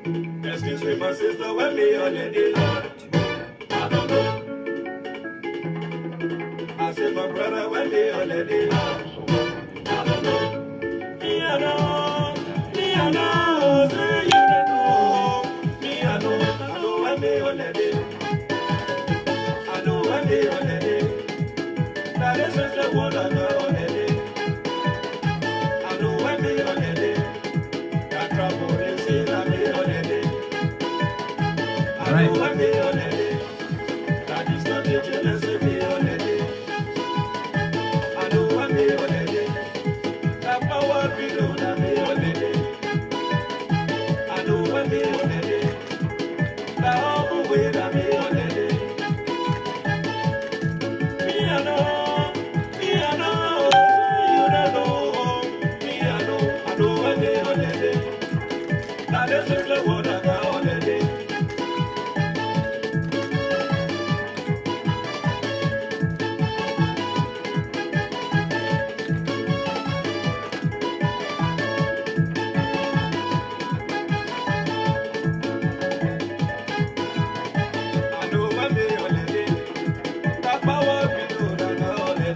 Excuse me, my sister, when me holiday. I don't know. I said, my brother, when me holiday. I don't know. Me, I know. Me, I know. Say you don't know. Me, I know. I know when me holiday. I know when me holiday. Now this is the one I know holiday. I know when me holiday. That trouble is in me holiday. I know when me holiday. That is not the jealous of me holiday. I know when me holiday. That power below that me holiday. I know when me holiday. That all the way that me holiday. Me I know. Me I know. You don't know. Me I know when me holiday. Now this is the one I got holiday. I know when me holiday. That power below that I got holiday.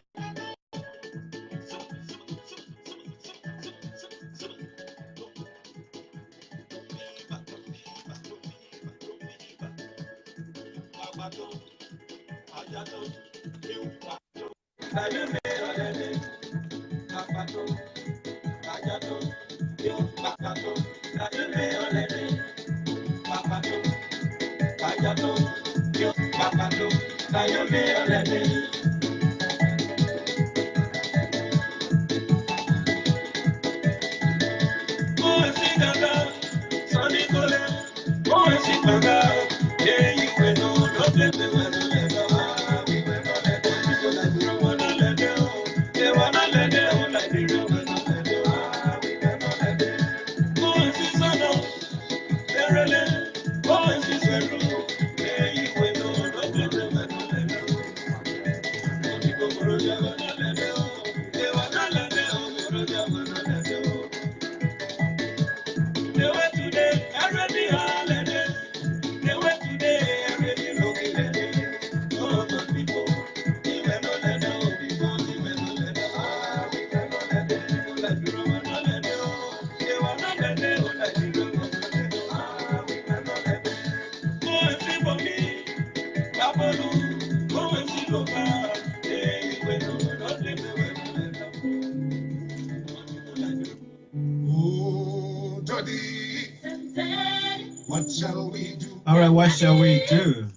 What shall we do? All right, what shall we do?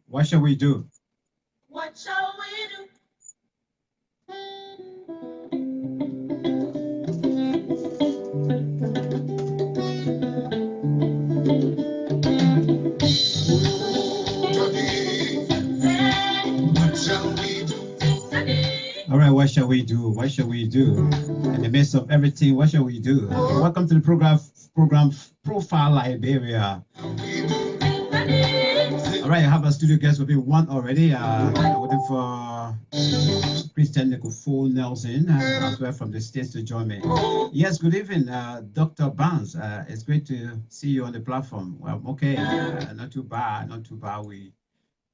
What shall we do? What shall we do? What shall we do? All right, what shall we do? What shall we do? In the midst of everything, what shall we do? Okay, welcome to the program Profile Liberia. All right, I have a studio guest with me, one already. Waiting for Christian Noko4 Nelson as well from the States to join me. Yes, good evening, Dr. Barnes. It's great to see you on the platform. Well, okay, not too bad, not too bad. We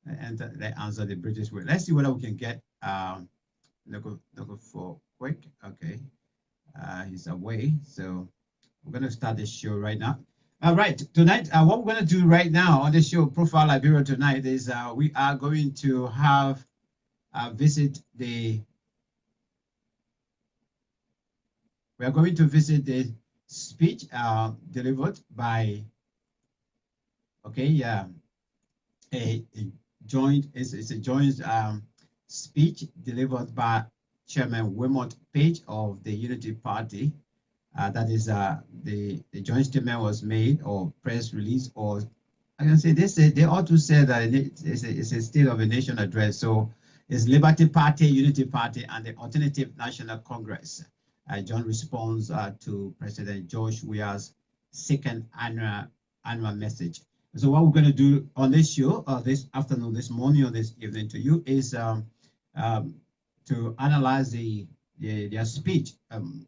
answer the British way. Let's see whether we can get Noko4 quick. Okay, he's away, so we're going to start the show right now. All right, tonight, what we're going to do right now on the show, Profile Liberia tonight, is we are going to have visit the speech delivered by a joint speech delivered by Chairman Wilmot Page of the Unity Party. That is the joint statement was made or press release, or I can say they ought to say that it's a State of the Nation address. So it's Liberty Party, Unity Party, and the Alternative National Congress. John responds to President George Weah's second annual message. So what we're going to do on this show, this afternoon, this morning, or this evening to you is to analyze their speech,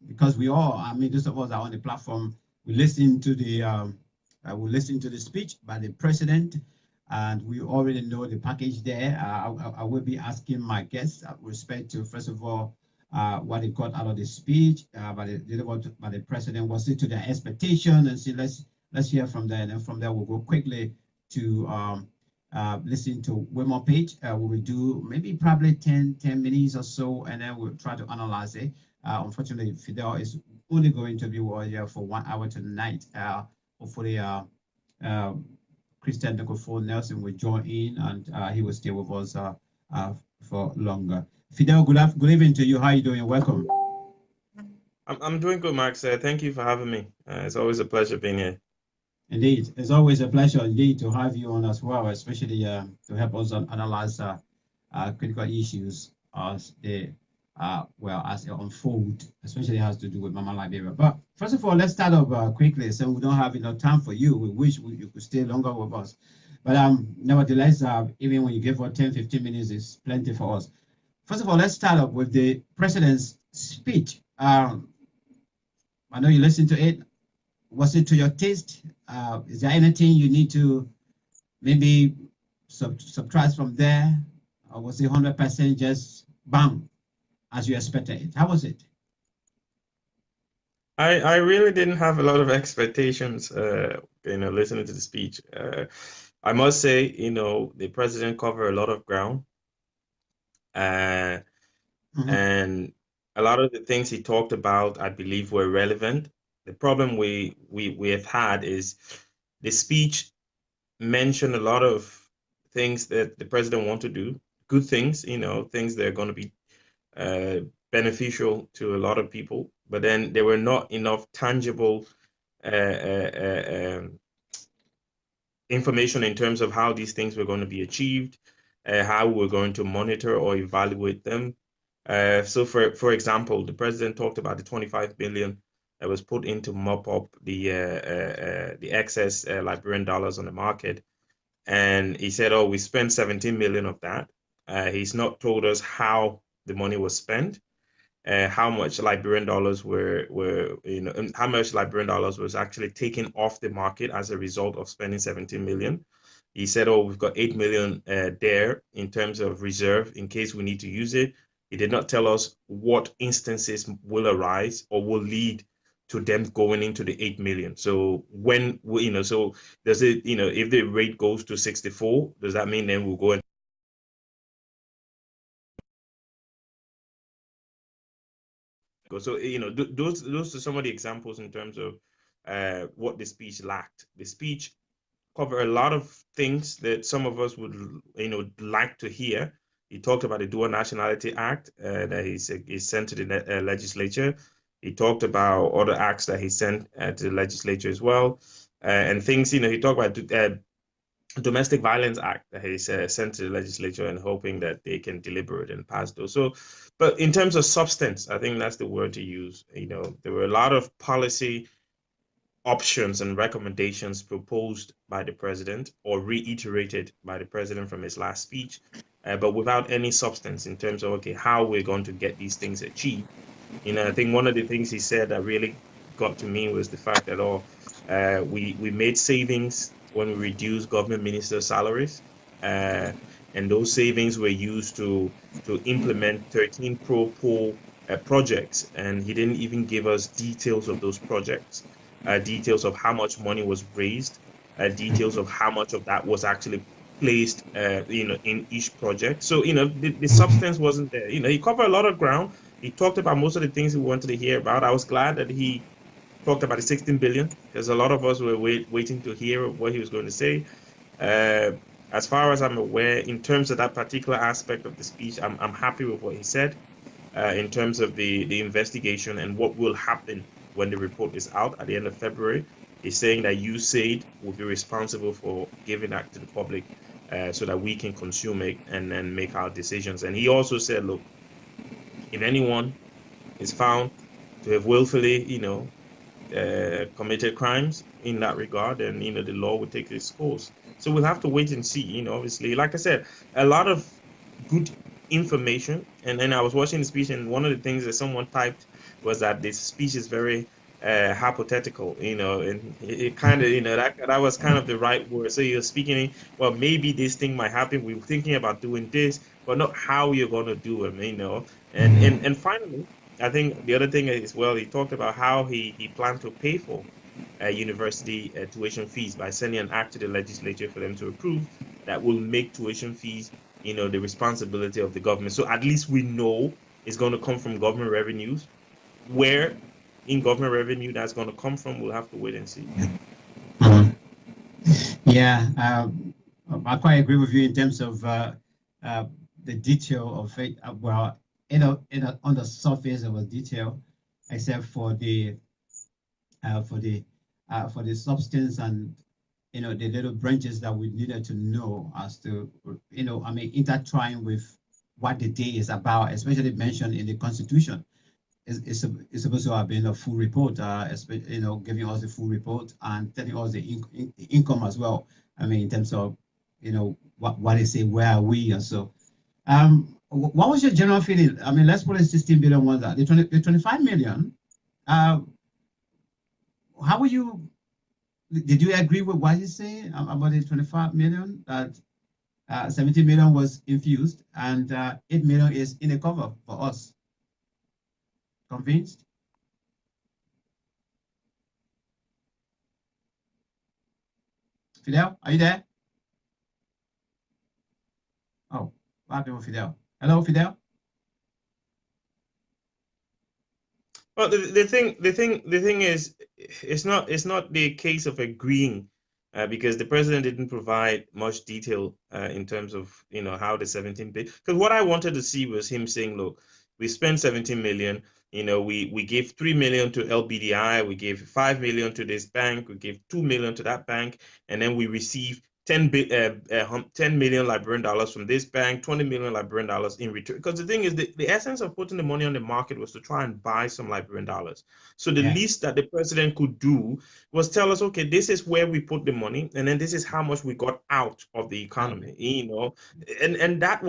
because we all, I mean, those of us are on the platform, we listen to the we'll listen to the speech by the president, and we already know the package there. I will be asking my guests with respect to, first of all, what they got out of the speech by the president. Was it to their expectation? And see, let's hear from there, and then from there we'll go quickly to listen to Wemo page. We will do maybe probably 10 minutes or so, and then we'll try to analyze it. Unfortunately, Fidel is only going to be here for 1 hour tonight. Hopefully, Christian Noko4 Nelson will join in, and he will stay with us for longer. Fidel, good evening to you. How are you doing? Welcome. I'm doing good, Max. Thank you for having me. It's always a pleasure being here. Indeed, it's always a pleasure indeed to have you on as well, especially to help us analyze critical issues as they as they unfold, especially has to do with Mama Liberia. But first of all, let's start off quickly, so we don't have enough time for you. We wish you could stay longer with us. But nevertheless, even when you give us 10, 15 minutes, is plenty for us. First of all, let's start off with the president's speech. I know you listened to it. Was it to your taste? Is there anything you need to maybe subtract from there? Or was it 100% just bam, as you expected it? How was it? I really didn't have a lot of expectations, listening to the speech. I must say, the president covered a lot of ground. And a lot of the things he talked about, I believe, were relevant. The problem we have had is the speech mentioned a lot of things that the president wants to do, good things, things that are going to be beneficial to a lot of people, but then there were not enough tangible information in terms of how these things were going to be achieved, how we're going to monitor or evaluate them. So for example, the president talked about the 25 billion that was put in to mop up the excess Liberian dollars on the market. And he said, we spent 17 million of that. He's not told us how the money was spent, how much Liberian dollars how much Liberian dollars was actually taken off the market as a result of spending 17 million. He said, we've got 8 million there in terms of reserve in case we need to use it. He did not tell us what instances will arise or will lead to them going into the 8 million. So when, so does it, if the rate goes to 64, does that mean then we'll go and go? So, those are some of the examples in terms of what the speech lacked. The speech covered a lot of things that some of us would, like to hear. He talked about the Dual Nationality Act that he sent to the legislature. He talked about other acts that he sent to the legislature as well, and things. He talked about Domestic Violence Act that he sent to the legislature and hoping that they can deliberate and pass those. So, but in terms of substance, I think that's the word to use. There were a lot of policy options and recommendations proposed by the president or reiterated by the president from his last speech, but without any substance in terms of, how we're going to get these things achieved. I think one of the things he said that really got to me was the fact that we made savings when we reduced government ministers' salaries, and those savings were used to implement 13 pro-poor projects, and he didn't even give us details of those projects, details of how much money was raised, details of how much of that was actually placed, in each project. So, the substance wasn't there. He covered a lot of ground. He talked about most of the things we wanted to hear about. I was glad that he talked about the 16 billion, because a lot of us were waiting to hear what he was going to say. As far as I'm aware, in terms of that particular aspect of the speech, I'm happy with what he said in terms of the investigation and what will happen when the report is out at the end of February. He's saying that USAID will be responsible for giving that to the public so that we can consume it and then make our decisions. And he also said, look, if anyone is found to have willfully, committed crimes in that regard, then, the law will take its course. So we'll have to wait and see, obviously. Like I said, a lot of good information. And then I was watching the speech, and one of the things that someone typed was that this speech is very hypothetical, and it kind of, that was kind of the right word. So you're speaking, well, maybe this thing might happen. We were thinking about doing this, but not how you're going to do it, And finally, I think the other thing is, well, he talked about how he planned to pay for university tuition fees by sending an act to the legislature for them to approve that will make tuition fees, the responsibility of the government. So at least we know it's going to come from government revenues. Where in government revenue that's going to come from, we'll have to wait and see. Yeah, I quite agree with you in terms of the detail of it. Well, on the surface, it was detail, except for the substance and the little branches that we needed to know as to intertwine with what the day is about, especially mentioned in the Constitution. It's supposed to have been a full report, giving us the full report and telling us the income as well. I mean, in terms of, what they say, where are we, and so. What was your general feeling? I mean, let's put it 16 billion ones out. The 25 million. How would you? Did you agree with what he's saying about the 25 million? That 17 million was infused and 8 million is in the cover for us. Convinced? Fidel, are you there? Oh, what happened with Fidel? Hello, Fidel? Well, the thing is, it's not the case of agreeing, because the president didn't provide much detail in terms of how the 17 billion. Because what I wanted to see was him saying, look, we spent 17 million. We gave 3 million to LBDI, we gave 5 million to this bank, we gave 2 million to that bank, and then we received 10 million Liberian dollars from this bank, 20 million Liberian dollars in return. Because the thing is, the essence of putting the money on the market was to try and buy some Liberian dollars. So the least that the president could do was tell us, okay, this is where we put the money, and then this is how much we got out of the economy, and that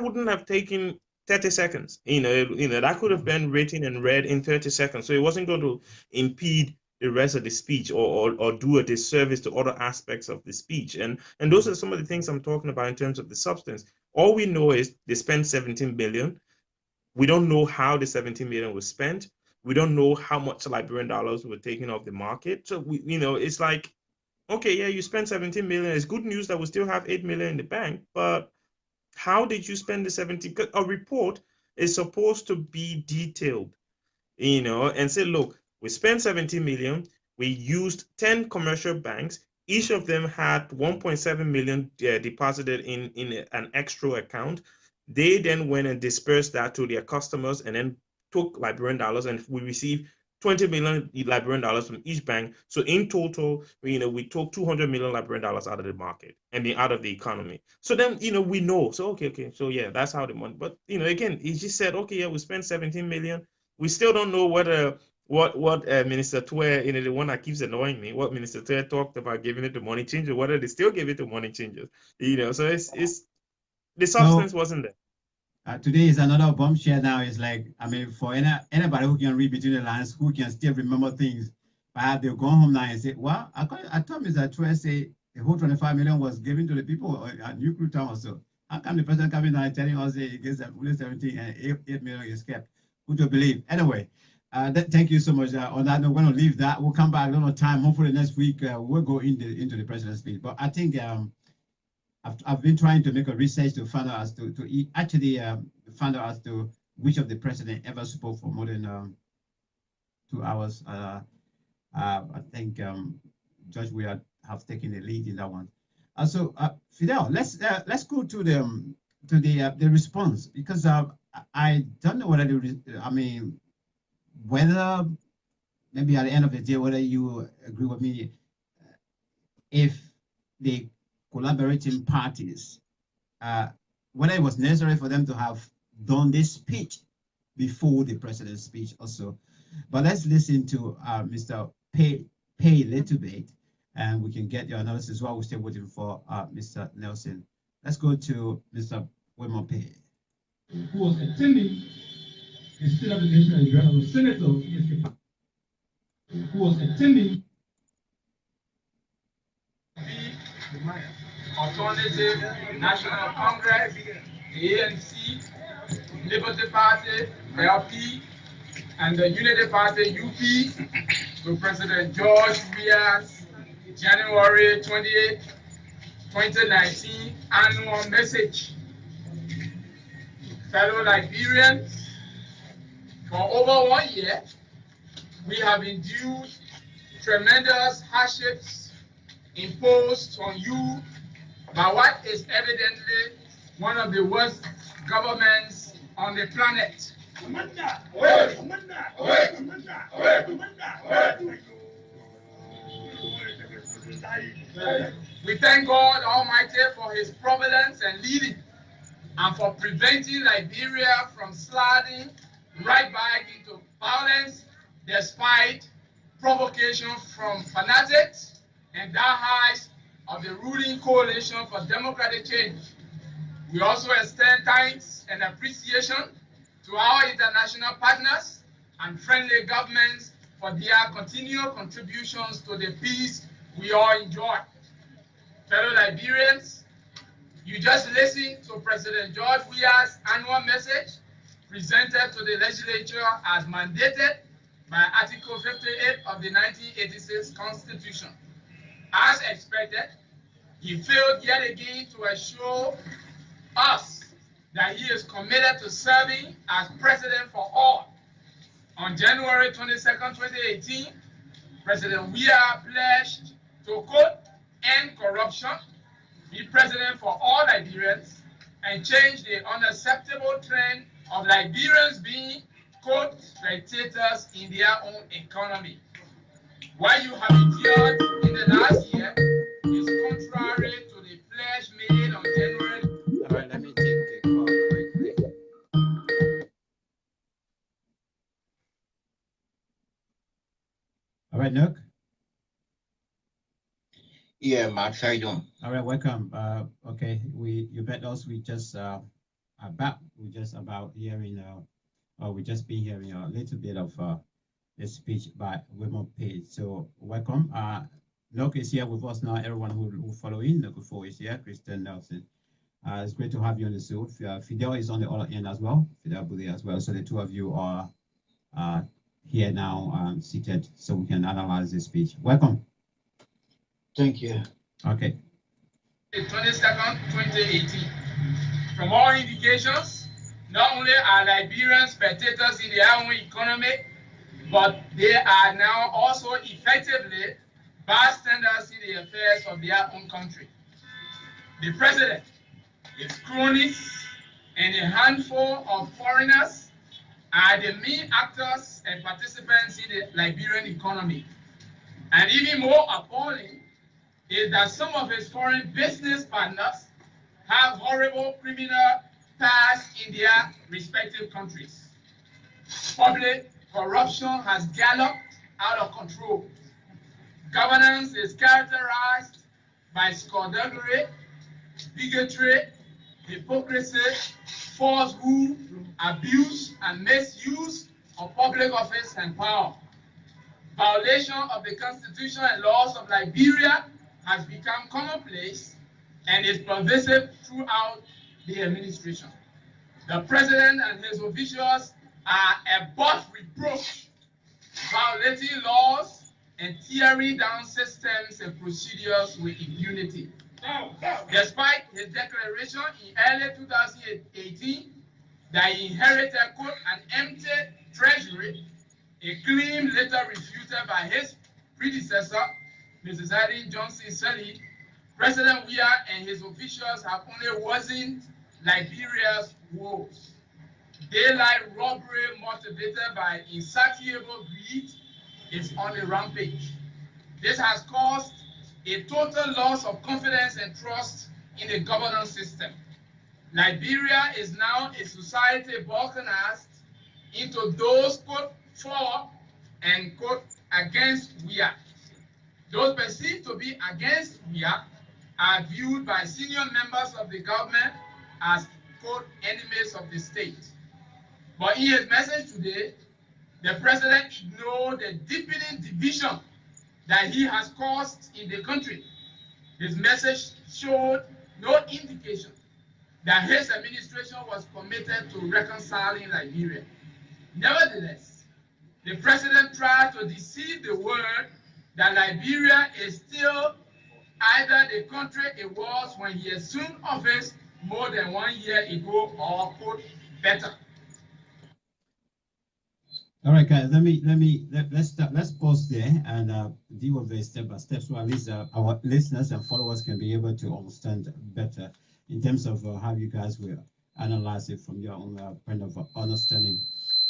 wouldn't have taken 30 seconds. That could have been written and read in 30 seconds. So it wasn't going to impede the rest of the speech or do a disservice to other aspects of the speech. And those are some of the things I'm talking about in terms of the substance. All we know is they spent 17 billion. We don't know how the 17 million was spent. We don't know how much Liberian dollars were taken off the market. So it's like, okay, yeah, you spent 17 million. It's good news that we still have 8 million in the bank, but how did you spend the 17? A report is supposed to be detailed, and say, look, we spent 17 million. We used 10 commercial banks. Each of them had 1.7 million deposited in an escrow account. They then went and dispersed that to their customers and then took Liberian dollars, and we received 20 million Liberian dollars from each bank. So in total, we took 200 million Liberian dollars out of the market and out of the economy. So then, we know. So, okay. So yeah, that's how the money, but, again, he just said, okay, yeah, we spent 17 million. We still don't know whether what Minister Twe, the one that keeps annoying me, what Minister Twe talked about giving it to money changers, whether they still give it to money changers, so it's the substance wasn't there. Today is another bombshell now. It's like, I mean, for anybody who can read between the lines, who can still remember things, perhaps they'll go home now and say, well, I thought Mr. Twe say the whole 25 million was given to the people at New Crew Town or so. How come the president coming now and telling us he gets only 17 and 8 million is kept? Who to believe? Anyway, thank you so much. On that, we're going to leave that. We'll come back another time. Hopefully next week we'll go into the president's speech. But I think I've been trying to make a research to find out as to actually find out as to which of the president ever spoke for more than 2 hours. I think Judge we have taken the lead in that one. So Fidel, let's go to the response, because I don't know whether whether maybe at the end of the day whether you agree with me if the collaborating parties, whether it was necessary for them to have done this speech before the president's speech also. But let's listen to Mr. Pay a little bit, and we can get your analysis while we're still waiting for Mr. Nelson. Let's go to Mr. Wilmot Pay. Who was attending the state of the nation and the senator, who was attending Alternative National Congress, the ANC, Liberty Party, LP, and the Unity Party, UP, to President George Weah's January 28, 2019 annual message. Fellow Liberians, for over 1 year, we have endured tremendous hardships imposed on you by what is evidently one of the worst governments on the planet. We thank God Almighty for his providence and leading, and for preventing Liberia from sliding right back into violence despite provocation from fanatics and dark eyes of the ruling coalition for democratic change. We also extend thanks and appreciation to our international partners and friendly governments for their continual contributions to the peace we all enjoy. Fellow Liberians, you just listened to President George Weah's annual message presented to the legislature as mandated by Article 58 of the 1986 Constitution. As expected, he failed yet again to assure us that he is committed to serving as president for all. On January 22, 2018, President Weah pledged to, quote, end corruption, be president for all Liberians, and change the unacceptable trend of Liberians being, quote, spectators in their own economy. What you have endured in the last year is contrary to the pledge made on January. All right, let me take the call quickly. All right, Nook. Yeah, Max, how you doing? All right, welcome. Okay, you bet us we just about hearing we just been hearing a little bit of a speech by Wilmot Page. So welcome. Nook is here with us now. Everyone who following, Noko4 is here. Christian Nelson. It's great to have you on the show. Fidel is on the other end as well. Fidel Bully as well. So the two of you are here now, seated, so we can analyze the speech. Welcome. Thank you. Okay. 22nd, 2018. From all indications, not only are Liberians spectators in their own economy, but they are now also effectively bystanders in the affairs of their own country. The president, his cronies, and a handful of foreigners are the main actors and participants in the Liberian economy. And even more appalling is that some of his foreign business partners have horrible criminal past in their respective countries. Public corruption has galloped out of control. Governance is characterized by skullduggery, bigotry, hypocrisy, falsehood, abuse, and misuse of public office and power. Violation of the Constitution and laws of Liberia has become commonplace and is pervasive throughout the administration. The president and his officials are above reproach, violating laws and tearing down systems and procedures with impunity. Despite his declaration in early 2018 that he inherited, quote, an empty treasury, a claim later refuted by his predecessor, Mrs. Irene Johnson-Sirleaf, President Weah and his officials have only worsened Liberia's woes. Daylight robbery motivated by insatiable greed is on the rampage. This has caused a total loss of confidence and trust in the governance system. Liberia is now a society balkanized into those, quote, for and, quote, against Weah. Those perceived to be against Weah are viewed by senior members of the government as, quote, enemies of the state. But in his message today, The president ignored the deepening division that he has caused in the country. His message showed no indication that his administration was committed to reconciling Liberia. Nevertheless, the president tried to deceive the world that Liberia is still either the country it was when he assumed office more than 1 year ago, or put better. All right, guys. Let's pause there and deal with it step by step, so at least our listeners and followers can be able to understand better in terms of how you guys will analyze it from your own point of understanding.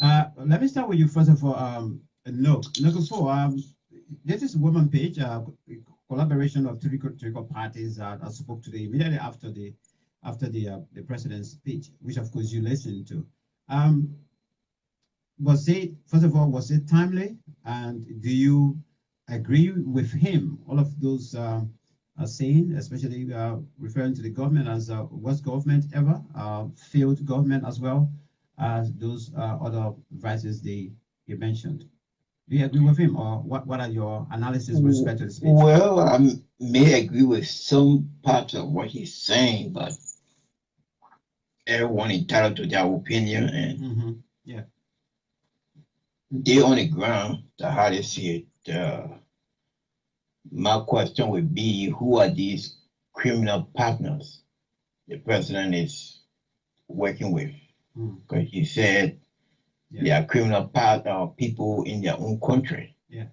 Let me start with you first of all. Noko4. This is woman page. Collaboration of three political parties that spoke today immediately after the president's speech, which of course you listened to. Was it timely? And do you agree with him? All of those are saying, especially referring to the government as worst government ever, failed government as well as those other vices he mentioned. Do you agree with him, or what are your analysis with respect to the speech? Well, I may agree with some parts of what he's saying, but everyone entitled to their opinion, and yeah, they on the ground, how they see it. My question would be, who are these criminal partners the president is working with? Because he said they are criminal people in their own country. Yeah.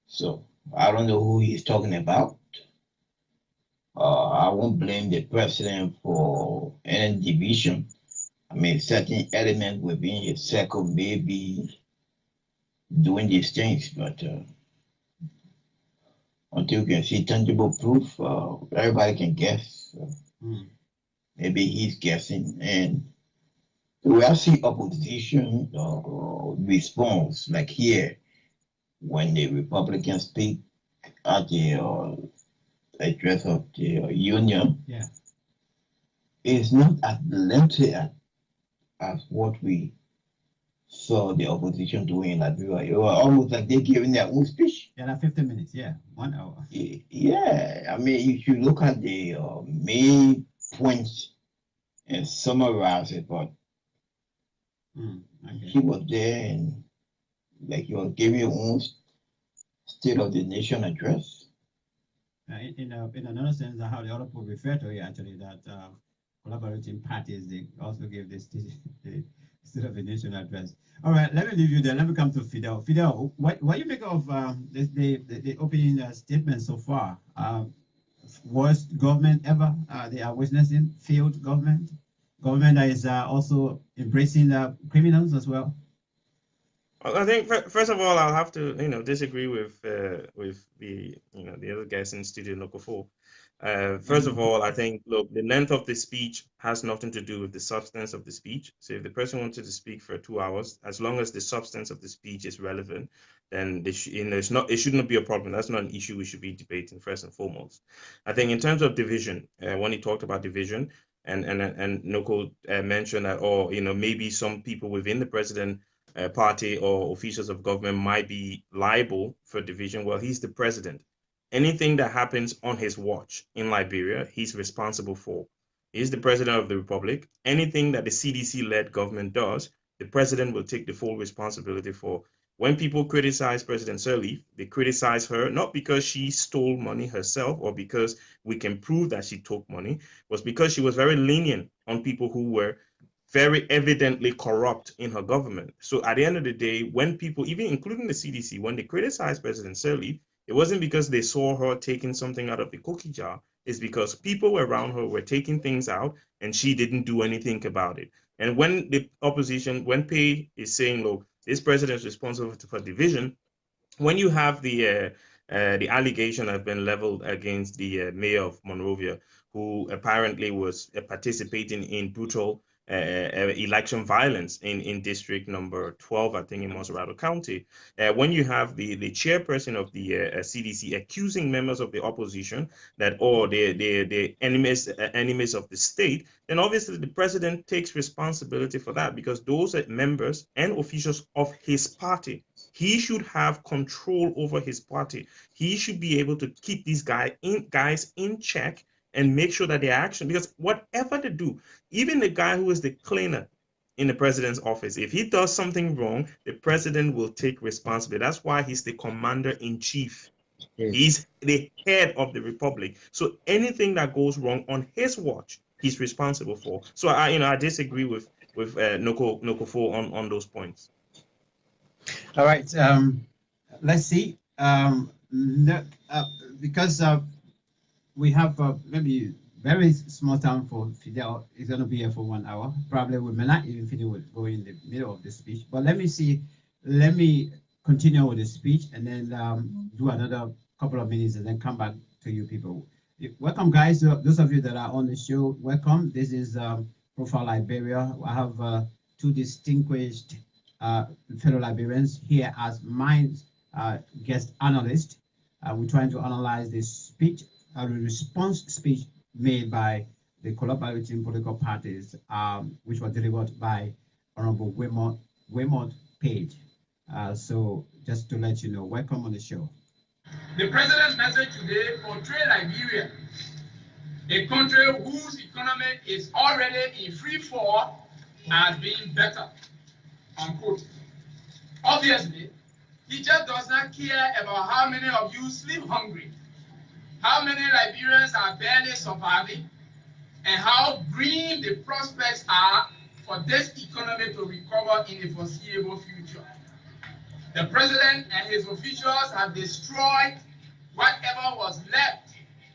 So I don't know who he's talking about. I won't blame the president for any division. I mean, certain element within his circle may be doing these things, but until you can see tangible proof, everybody can guess. Maybe he's guessing. And the way I see opposition response, like here, when the Republicans speak at the address of the union, is not as lengthy as what we saw the opposition doing in Liberia. It was almost like they're giving their own speech. Yeah, like 15 minutes, 1 hour. Yeah, I mean, if you look at the main points and summarize it, but he was there and like he was giving his own State of the Nation address. In another sense, how the other people refer to it, actually, that collaborating parties, they also give the State of the Nation address. All right, let me leave you there. Let me come to Fidel. Fidel, what you make of the opening statement so far? Worst government ever they are witnessing, failed government that is also embracing criminals as well. Well, I think first of all, I'll have to disagree with the the other guys in studio, Noko4. First of all, I think, look, the length of the speech has nothing to do with the substance of the speech. So if the person wanted to speak for 2 hours, as long as the substance of the speech is relevant, then it should not be a problem. That's not an issue we should be debating first and foremost. I think in terms of division, when he talked about division, and Noko mentioned that, or maybe some people within the president party or officials of government might be liable for division. Well, he's the president. Anything that happens on his watch in Liberia, he's responsible for. He's the president of the republic. Anything that the CDC-led government does, the president will take the full responsibility for. When people criticize President Sirleaf, they criticize her not because she stole money herself or because we can prove that she took money, it was because she was very lenient on people who were very evidently corrupt in her government. So at the end of the day, when people, even including the CDC, when they criticize President Sirleaf, it wasn't because they saw her taking something out of the cookie jar. It's because people around her were taking things out and she didn't do anything about it. And when the opposition, when Pay is saying, look, this president is responsible for division, when you have the allegation have been leveled against the mayor of Monrovia, who apparently was participating in brutal election violence in district number 12, I think, in Monserrato County. When you have the chairperson of the CDC accusing members of the opposition that, oh, they're enemies of the state, then obviously the president takes responsibility for that, because those are members and officials of his party. He should have control over his party. He should be able to keep these guys in check and make sure that their action, because whatever they do, even the guy who is the cleaner in the president's office, if he does something wrong, the president will take responsibility. That's why he's the commander-in-chief. Yes. He's the head of the republic. So anything that goes wrong on his watch, he's responsible for. So I disagree with Noko4 on those points. All right. Let's see. Because we have maybe very small time for Fidel. He's going to be here for 1 hour. Probably we may not even Fidel will go in the middle of the speech. But let me see. Let me continue with the speech and then do another couple of minutes and then come back to you people. Welcome, guys. Those of you that are on the show, welcome. This is Profile Liberia. I have two distinguished fellow Liberians here as my guest analyst. We're trying to analyze the speech, the response speech made by the collaborating political parties, which was delivered by Honorable Wemont Page. So just to let you know, welcome on the show. The president's message today portrays Liberia, a country whose economy is already in free fall, as being better, unquote. Obviously, he just does not care about how many of you sleep hungry, how many Liberians are barely surviving, and how green the prospects are for this economy to recover in the foreseeable future. The president and his officials have destroyed whatever was left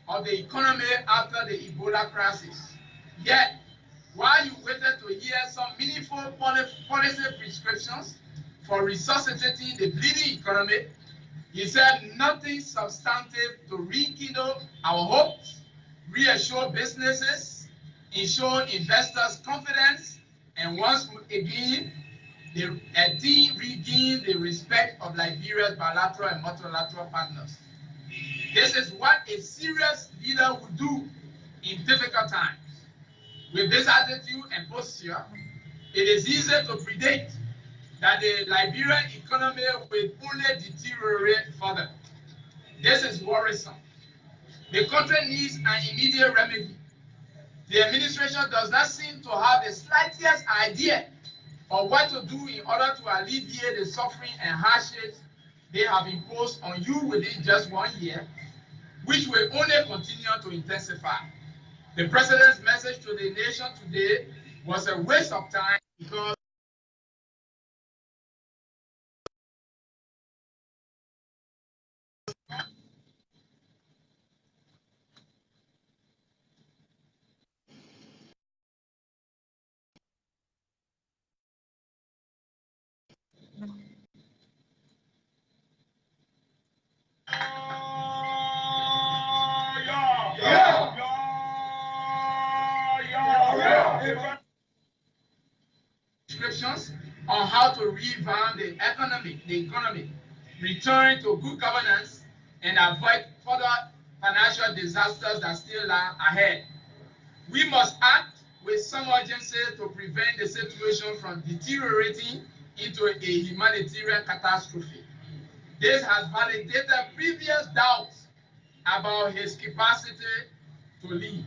of the economy after the Ebola crisis. Yet, while you waited to hear some meaningful policy prescriptions for resuscitating the bleeding economy, he said nothing substantive to rekindle our hopes, reassure businesses, ensure investors' confidence, and once again, regain the respect of Liberia's bilateral and multilateral partners. This is what a serious leader would do in difficult times. With this attitude and posture, it is easy to predict that the Liberian economy will only deteriorate further. This is worrisome. The country needs an immediate remedy. The administration does not seem to have the slightest idea of what to do in order to alleviate the suffering and hardships they have imposed on you within just 1 year, which will only continue to intensify. The president's message to the nation today was a waste of time because restrictions on how to revamp the economy, return to good governance, and avoid further financial disasters that still lie ahead. We must act with some urgency to prevent the situation from deteriorating into a humanitarian catastrophe. This has validated previous doubts about his capacity to lead.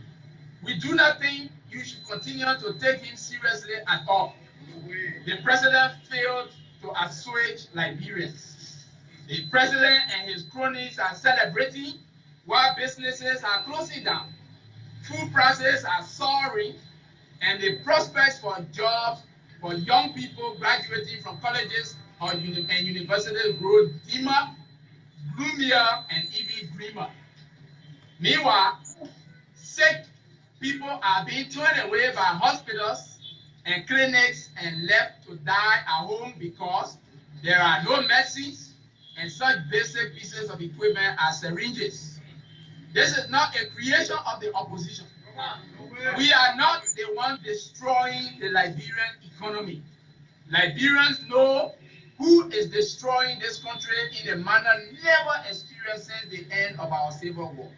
We do not think you should continue to take him seriously at all. The president failed to assuage Liberians. The president and his cronies are celebrating while businesses are closing down. Food prices are soaring, and the prospects for jobs for young people graduating from colleges and universities grow dimmer, gloomier, and even grimmer. Meanwhile, sick people are being turned away by hospitals and clinics and left to die at home because there are no medicines and such basic pieces of equipment as syringes. This is not a creation of the opposition. We are not the one destroying the Liberian economy. Liberians know who is destroying this country in a manner never experienced since the end of our civil war.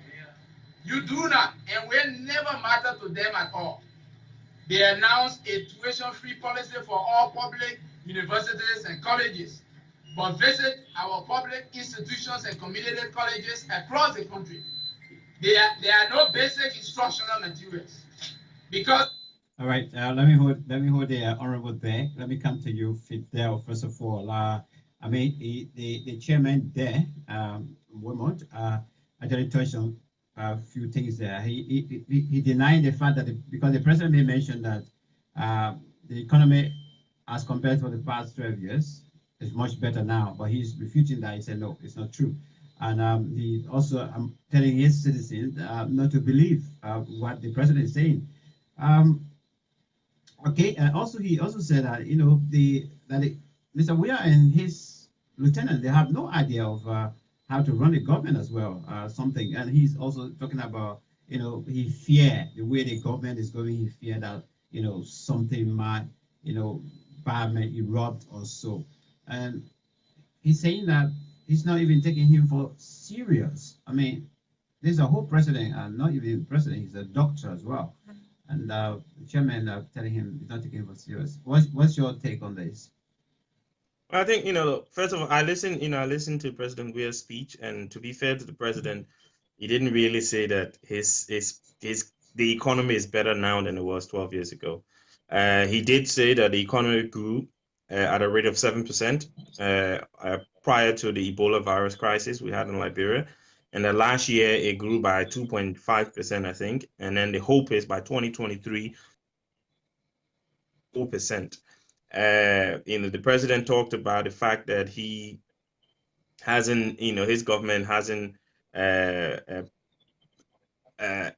You do not, and will never matter to them at all. They announced a tuition-free policy for all public universities and colleges, but visit our public institutions and community colleges across the country. There are no basic instructional materials because. All right, let me hold the honorable there. Let me come to you, Fidel. First of all, I mean the chairman there, Wilmot, actually touched on a few things there. He denied the fact that because the president may mention that the economy, as compared to the past 12 years, is much better now, but he's refuting that. He said no, it's not true. And he also telling his citizens not to believe what the president is saying. Okay, and also he also said that Mr. Weir and his lieutenant, they have no idea of how to run the government as well, something. And he's also talking about, he feared the way the government is going. He feared that something might, bad may erupt or so. And he's saying that he's not even taking him for serious. I mean, there's a whole president, and not even president, he's a doctor as well. And the chairman telling him he's not taking it for serious. What's your take on this? I think, first of all, I listened to President Weir's speech, and to be fair to the president, he didn't really say that the economy is better now than it was 12 years ago. He did say that the economy grew at a rate of 7% prior to the Ebola virus crisis we had in Liberia. And the last year it grew by 2.5%, I think. And then the hope is by 2023, 4%. The president talked about the fact that he hasn't, his government hasn't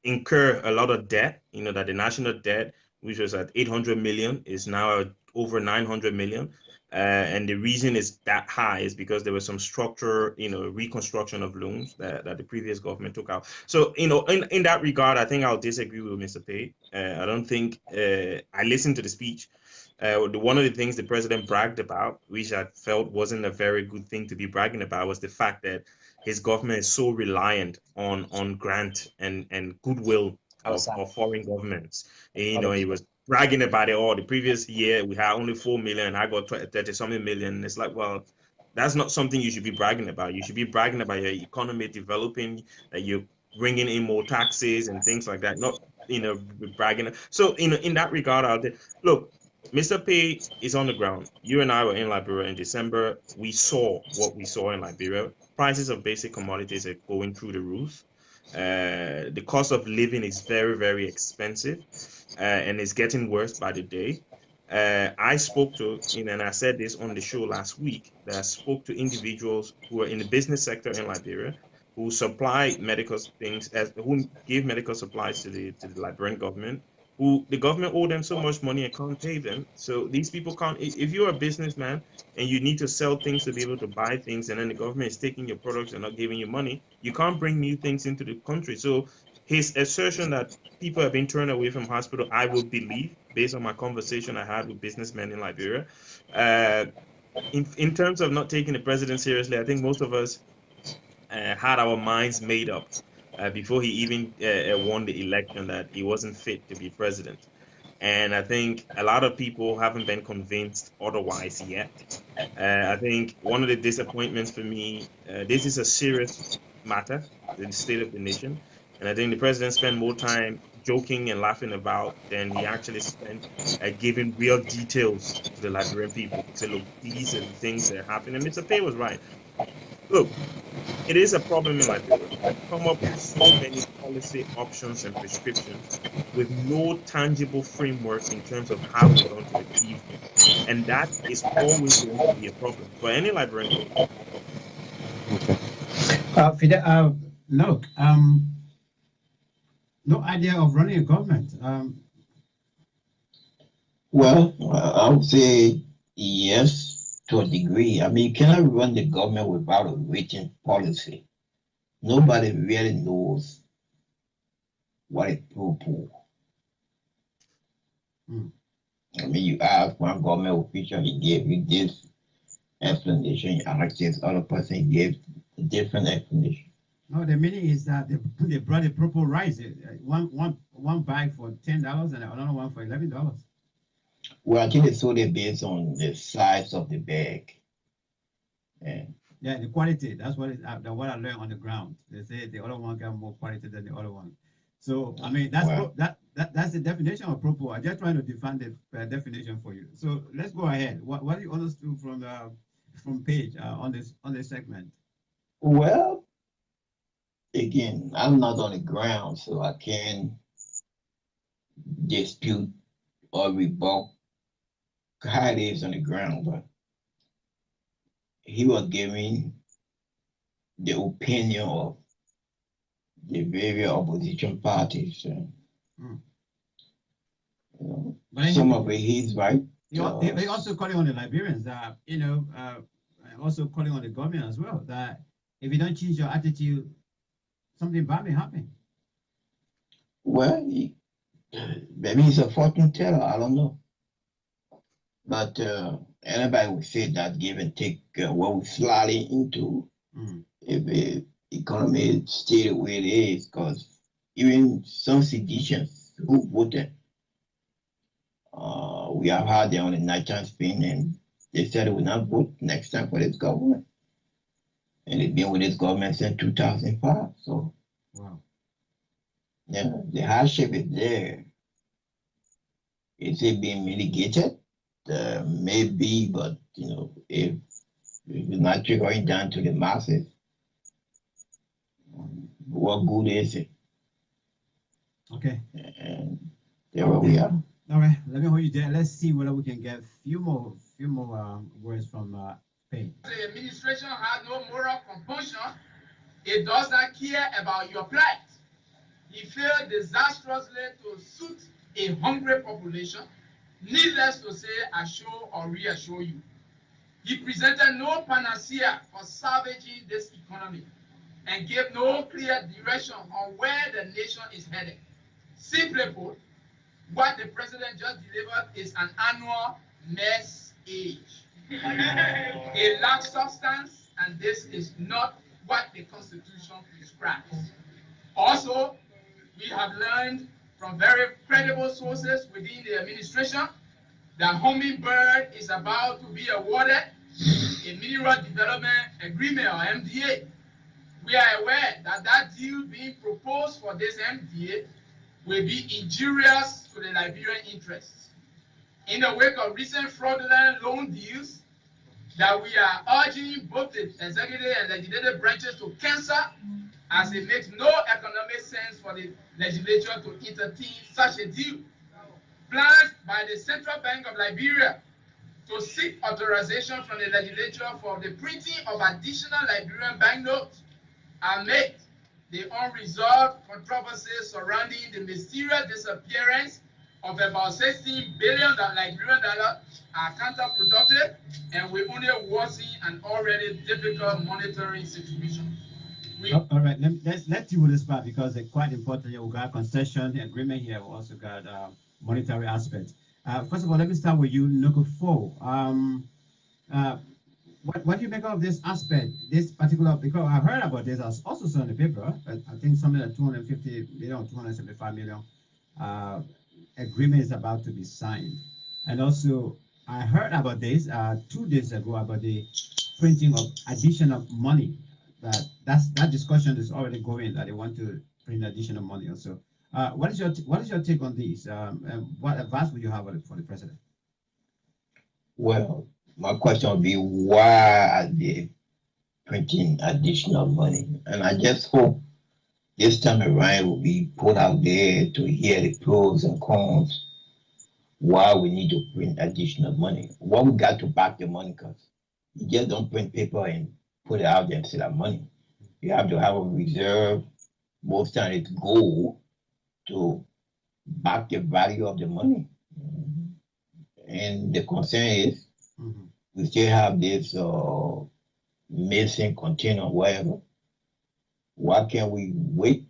incurred a lot of debt, that the national debt, which was at 800 million, is now over 900 million. And the reason is that high is because there was some structure, reconstruction of loans that the previous government took out. So, in that regard, I think I'll disagree with Mr. Pei. I don't think, I listened to the speech. One of the things the president bragged about, which I felt wasn't a very good thing to be bragging about, was the fact that his government is so reliant on grant and goodwill of foreign governments. He was bragging about it all. The previous year we had only 4 million. I got 30-something million. It's like, well, that's not something you should be bragging about. You should be bragging about your economy developing, that you're bringing in more taxes and things like that. Not bragging. So in that regard, look, Mr. Pei is on the ground. You and I were in Liberia in December. We saw what we saw in Liberia. Prices of basic commodities are going through the roof. The cost of living is very, very expensive, and it's getting worse by the day. I spoke to, and I said this on the show last week, that I spoke to individuals who are in the business sector in Liberia, who supply medical things, who give medical supplies to the Liberian government, who the government owe them so much money and can't pay them. So these people can't, if you're a businessman and you need to sell things to be able to buy things, and then the government is taking your products and not giving you money, you can't bring new things into the country. So his assertion that people have been turned away from hospital, I will believe, based on my conversation I had with businessmen in Liberia. In terms of not taking the president seriously, I think most of us had our minds made up before he even won the election that he wasn't fit to be president. And I think a lot of people haven't been convinced otherwise yet. I think one of the disappointments for me, this is a serious matter, the state of the nation. And I think the president spent more time joking and laughing about than he actually spent giving real details to the Liberian people. He said, look, these are the things that happen. And Mr. Pei was right. Look, it is a problem in Liberia. We come up with so many policy options and prescriptions with no tangible framework in terms of how we're going to achieve them. And that is always going to be a problem for any Liberian government. Okay. Fidel, look, no idea of running a government. Well, I would say yes, to a degree. I mean, you cannot run the government without a written policy. Nobody really knows what is pro-poor. I mean, you ask one government official, he gave you this explanation. You ask this other person, he gave a different explanation. No, the meaning is that they brought a proper rice. One bag for $10 and another one for $11. Well, I think they sold it based on the size of the bag. Yeah, the quality. That's what what I learned on the ground. They say the other one got more quality than the other one. So I mean, that's the definition of proper. I'm just trying to define the definition for you. So let's go ahead. What do you understand from Page on this segment? Well, again, I'm not on the ground, so I can't dispute or rebut how it is on the ground, but he was giving the opinion of the various opposition parties. You know, some of it he's right. He also calling on the Liberians that, also calling on the government as well, that if you don't change your attitude, something bad may happen. Well, maybe he's a fortune teller, I don't know. But anybody would say that give and take what we're sliding into, if the economy stay the way it is, because even some seditions who voted, we have had them on the night time spin, and they said they would not vote next time for this government. And they've been with this government since 2005. So, wow. Yeah, the hardship is there. Is it being mitigated? Maybe, but if it's not trickling down to the masses, what good is it? Okay. And there we are. All right, let me hold you there. Let's see whether we can get a few more words from Payne. The administration has no moral compunction. It does not care about your plight. He failed disastrously to suit a hungry population. Needless to say, assure or reassure you, he presented no panacea for salvaging this economy and gave no clear direction on where the nation is headed. Simply put, what the president just delivered is an annual message. It lacks substance, and this is not what the Constitution prescribes. Also, we have learned from very credible sources within the administration that Hummingbird is about to be awarded a Mineral Development Agreement, or MDA. We are aware that that deal being proposed for this MDA will be injurious to the Liberian interests. In the wake of recent fraudulent loan deals that we are urging both the executive and legislative branches to cancel, as it makes no economic sense for the legislature to entertain such a deal. Plans by the Central Bank of Liberia to seek authorization from the legislature for the printing of additional Liberian banknotes amid the unresolved controversies surrounding the mysterious disappearance of about 16 billion Liberian dollars are counterproductive and will only worsen an already difficult monetary situation. All right, let's deal with this part because it's quite important. We got concession agreement here. We also got monetary aspects. First of all, let me start with you, Noko4. What do you make of this aspect, this particular, because I heard about this, I also saw in the paper, I think something like 250 million or 275 million agreement is about to be signed. And also, I heard about this 2 days ago about the printing of additional money. That discussion is already going, that they want to print additional money also. What is your take on this? And what advice would you have for the president? Well, my question would be, why are they printing additional money? And I just hope this time around will be put out there to hear the pros and cons why we need to print additional money. What we got to back the money, because you just don't print paper and put it out there and say that money. You have to have a reserve. Most times it's gold to back the value of the money. And the concern is we still have this missing container, whatever. Why can't we wait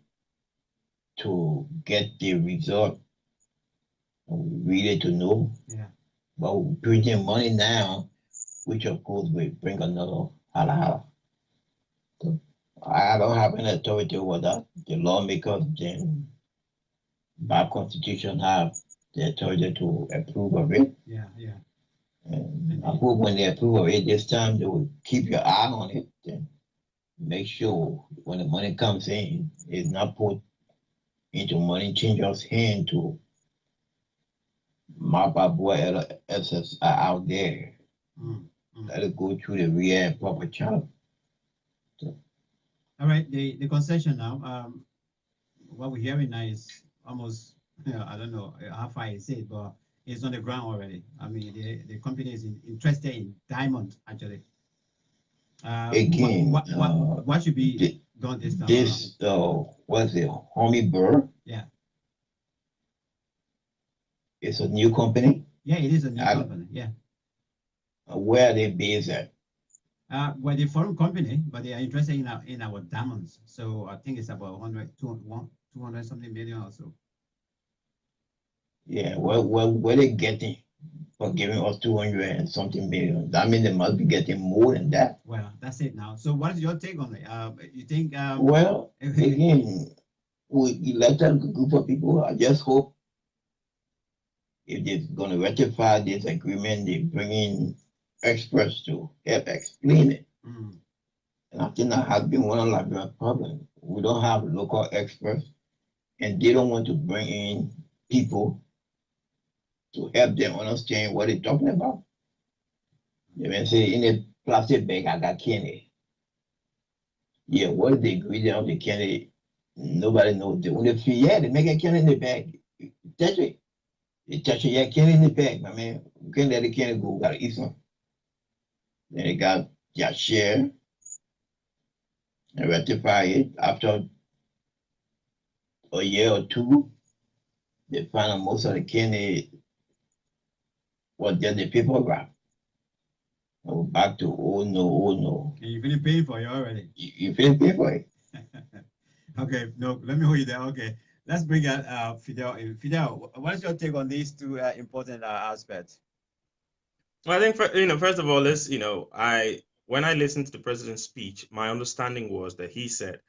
to get the result we needed to know. Yeah. But printing money now, which of course will bring another holla. So I don't have any authority over that. The lawmakers then by constitution have the authority to approve of it. Yeah, yeah. And I hope when they approve of it this time, they will keep your eye on it and make sure when the money comes in, it's not put into money changers' hand to mop up what else are out there. Let it go through the real and proper channel. So, all right, the concession now. What we're hearing now is almost, I don't know how far is it, but it's on the ground already. I mean, the company is interested in diamond actually. again, what should be done this time? This what's it, Hummingbird? Yeah. It's a new company. Yeah, it is a new company. Yeah. Where are they based at? Well, the foreign company, but they are interested in our diamonds. So I think it's about 200 something million or so. Yeah, what they getting for giving us 200 and something million? That means they must be getting more than that. Well, that's it now. So what is your take on it? You think? Well, again, we elected a group of people. I just hope if they're going to ratify this agreement, they bring in experts to help explain it. And I think that has been one of Liberia's problems. We don't have local experts, and they don't want to bring in people to help them understand what they're talking about. They may say, in a plastic bag, I got candy. Yeah, what is the ingredient of the candy? Nobody knows. The only feel, yeah, they make a candy in the bag. Touch it. They touch it, yeah, candy in the bag, my man. We can't let the candy go. We gotta eat some. Then they got their share and rectify it. After a year or two, they find out most of the candy was just the paper wrap. And we're back to, oh no. And you feel paid for it already. You feel pay for it. Okay, no, let me hold you there. Okay, let's bring out Fidel. Fidel, what is your take on these two important aspects? Well, I think first of all, when I listened to the president's speech, my understanding was that he said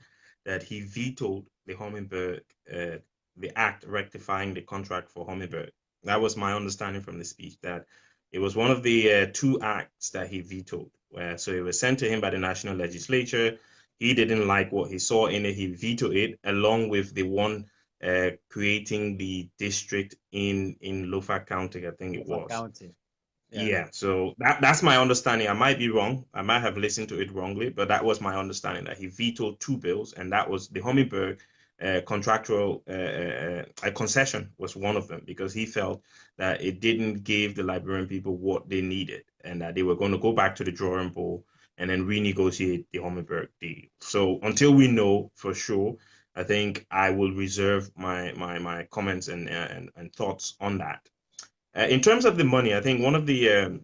that he vetoed the Hummingbird, the act rectifying the contract for Hummingbird. That was my understanding from the speech, that it was one of the two acts that he vetoed. So it was sent to him by the national legislature. He didn't like what he saw in it. He vetoed it, along with the one creating the district in Lofa County, I think it was. County. Yeah, so that's my understanding. I might be wrong. I might have listened to it wrongly, but that was my understanding, that he vetoed two bills, and that was the Hummingbird contractual concession was one of them, because he felt that it didn't give the Liberian people what they needed, and that they were going to go back to the drawing board and then renegotiate the Hummingbird deal. So until we know for sure, I think I will reserve my comments and thoughts on that. In terms of the money, I think one of the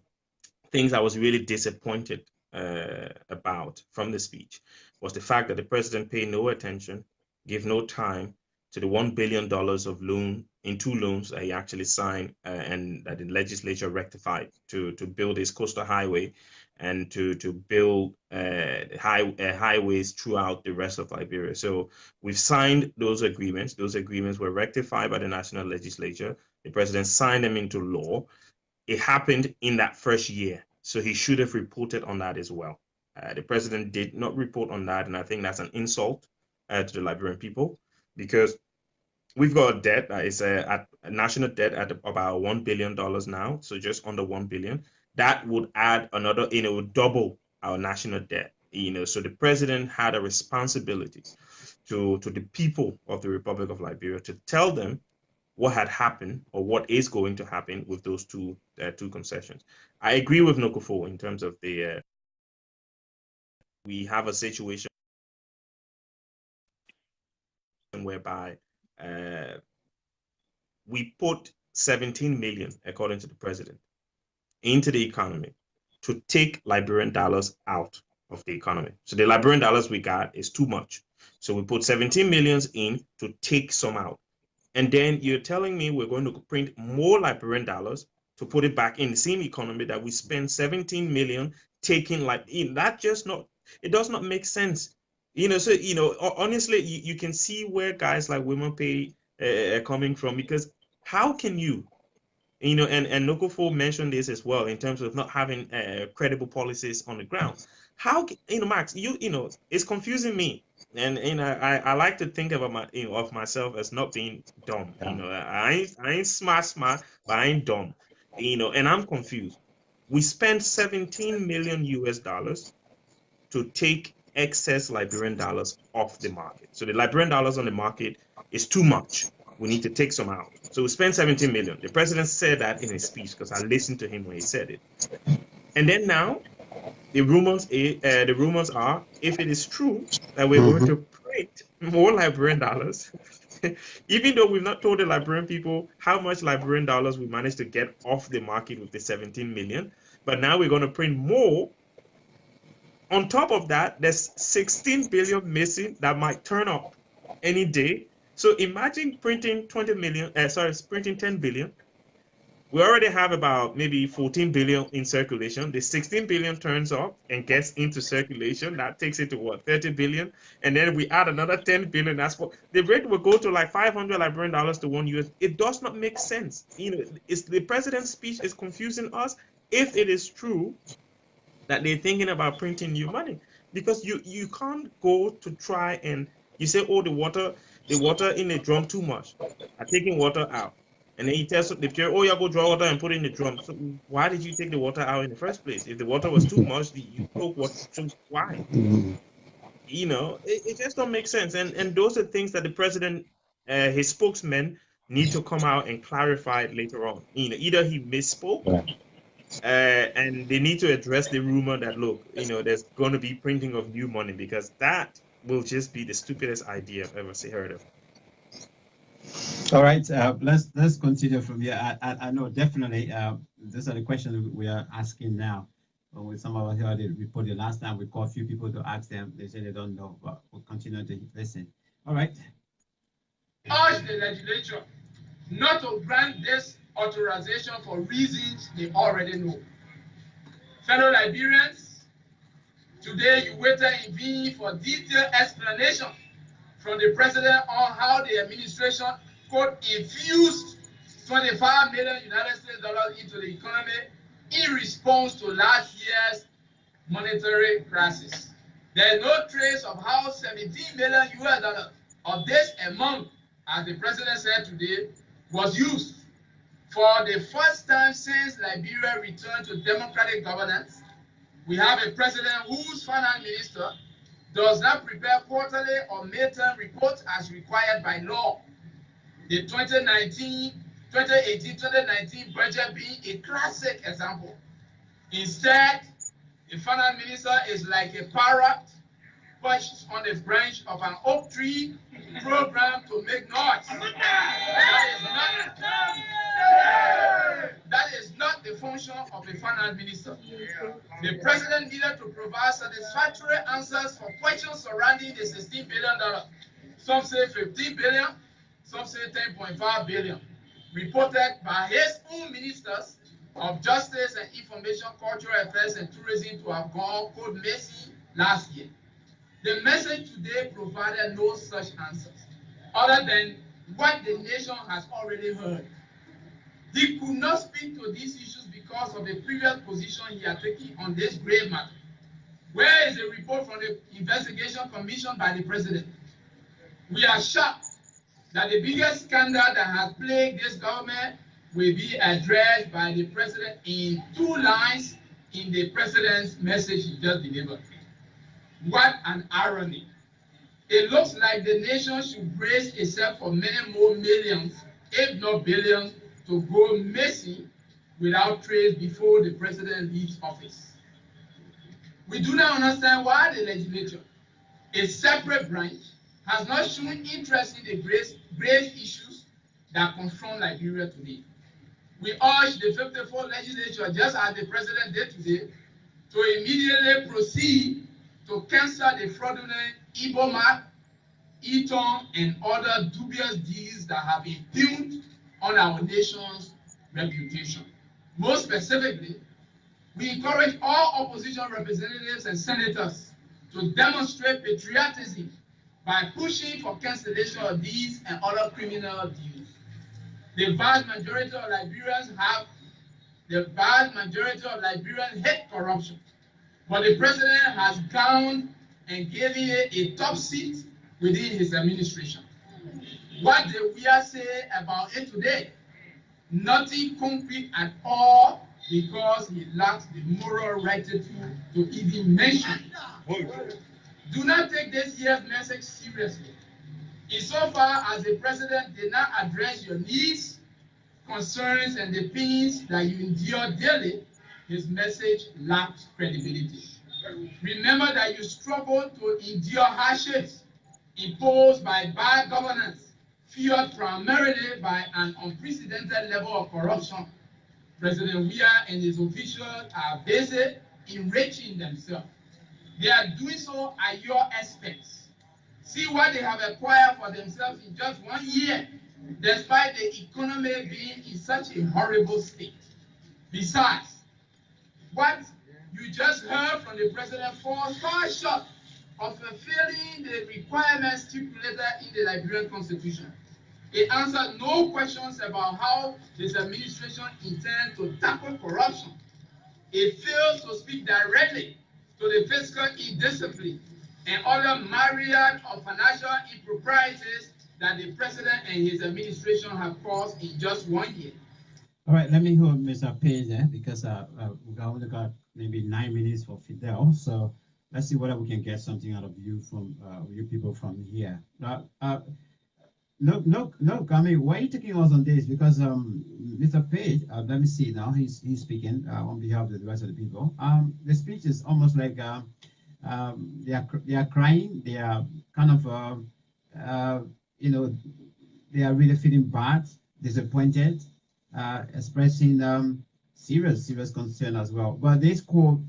things I was really disappointed about from the speech was the fact that the president paid no attention, gave no time to the $1 billion of loan in two loans that he actually signed and that the legislature rectified to build this coastal highway and to build highways throughout the rest of Liberia. So we've signed those agreements. Those agreements were rectified by the national legislature. The president signed them into law. It happened in that first year. So he should have reported on that as well. The president did not report on that. And I think that's an insult to the Liberian people, because we've got a debt that is a national debt at about $1 billion now. So just under 1 billion. That would add another, it would double our national debt. So the president had a responsibility to the people of the Republic of Liberia to tell them what had happened or what is going to happen with those two concessions. I agree with Noko4 in terms of we have a situation whereby we put 17 million, according to the president, into the economy to take Liberian dollars out of the economy. So the Liberian dollars we got is too much. So we put 17 million in to take some out. And then you're telling me we're going to print more Liberian dollars to put it back in the same economy that we spend 17 million taking, like, that just not, it does not make sense. So, honestly, you can see where guys like Women Pay are coming from, because how can you, and Noko4 mentioned this as well in terms of not having credible policies on the ground. How, Max, it's confusing me. And I like to think about of myself as not being dumb. I ain't smart, but I ain't dumb. And I'm confused. We spent 17 million US dollars to take excess Liberian dollars off the market. So the Liberian dollars on the market is too much. We need to take some out. So we spent 17 million. The president said that in his speech because I listened to him when he said it. And then now the rumors are, if it is true that we're going to print more Liberian dollars, even though we've not told the Liberian people how much Liberian dollars we managed to get off the market with the 17 million, but now we're going to print more. On top of that, there's 16 billion missing that might turn up any day. So imagine printing 10 billion. We already have about maybe 14 billion in circulation. The 16 billion turns up and gets into circulation. That takes it to what, 30 billion? And then we add another 10 billion. That's what the rate will go to, like 500 Liberian dollars to $1 US. It does not make sense. It's the president's speech is confusing us if it is true that they're thinking about printing new money, because you can't go to try and you say, oh, the water in the drum too much. I'm taking water out. And then he tells the chair, oh, yeah, go draw water and put it in the drum. So why did you take the water out in the first place? If the water was too much, you took what? So why? It just don't make sense. And those are things that the president, his spokesmen, need to come out and clarify later on. Either he misspoke, and they need to address the rumor that, look, there's going to be printing of new money, because that will just be the stupidest idea I've ever heard of. All right, let's continue from here. I know definitely these are the questions we are asking now. With some of us who had reported last time, we called a few people to ask them. They said they don't know, but we'll continue to listen. All right. Urge the legislature not to grant this authorization for reasons they already know. Fellow Liberians, today you waited in vain for detailed explanation from the president on how the administration could infuse 25 million United States dollars into the economy in response to last year's monetary crisis. There is no trace of how 17 million US dollars of this amount, as the president said today, was used. For the first time since Liberia returned to democratic governance, we have a president whose finance minister does not prepare quarterly or midterm reports as required by law. The 2018-2019 budget being a classic example. Instead, the finance minister is like a parrot perched on the branch of an oak tree programmed to make noise. That is not the function of a finance minister. The president needed to provide satisfactory answers for questions surrounding the $16 billion. Some say 15 billion, some say 10.5 billion, reported by his own ministers of Justice and Information, Cultural Affairs and Tourism to have gone cold messy last year. The message today provided no such answers, other than what the nation has already heard. He could not speak to these issues because of the previous position he had taken on this grave matter. Where is the report from the investigation commissioned by the president? We are shocked that the biggest scandal that has plagued this government will be addressed by the president in 2 lines in the president's message he just delivered. What an irony. It looks like the nation should brace itself for many more millions, if not billions, to go messy without trace before the president leaves office. We do not understand why the legislature, a separate branch, has not shown interest in the grave issues that confront Liberia today. We urge the 54th legislature, just as the president did today, to immediately proceed to cancel the fraudulent Igbo map Eton, and other dubious deeds that have impugned on our nation's reputation. Most specifically, we encourage all opposition representatives and senators to demonstrate patriotism by pushing for cancellation of these and other criminal deeds. The vast majority of Liberians hate corruption, but the president has gone and given it a top seat within his administration. What did we say about it today? Nothing concrete at all, because he lacks the moral rectitude to even mention it. Do not take this year's message seriously. Insofar as the president did not address your needs, concerns, and the pains that you endure daily, his message lacks credibility. Remember that you struggle to endure hardships imposed by bad governance, fueled primarily by an unprecedented level of corruption. President Weah and his officials are busy enriching themselves. They are doing so at your expense. See what they have acquired for themselves in just 1 year, despite the economy being in such a horrible state. Besides, what you just heard from the president falls far short of fulfilling the requirements stipulated in the Liberian Constitution. It answered no questions about how his administration intends to tackle corruption. It fails to speak directly to the fiscal indiscipline and other myriad of financial improprieties that the president and his administration have caused in just 1 year. All right, let me hold Mr. Page there, because we've only got maybe 9 minutes for Fidel. So let's see whether we can get something out of you from you people from here. No, I mean, why are you taking us on this? Because Mr. Page, let me see now, he's speaking on behalf of the rest of the people. The speech is almost like they are crying. They are kind of, they are really feeling bad, disappointed, expressing serious concern as well. But this quote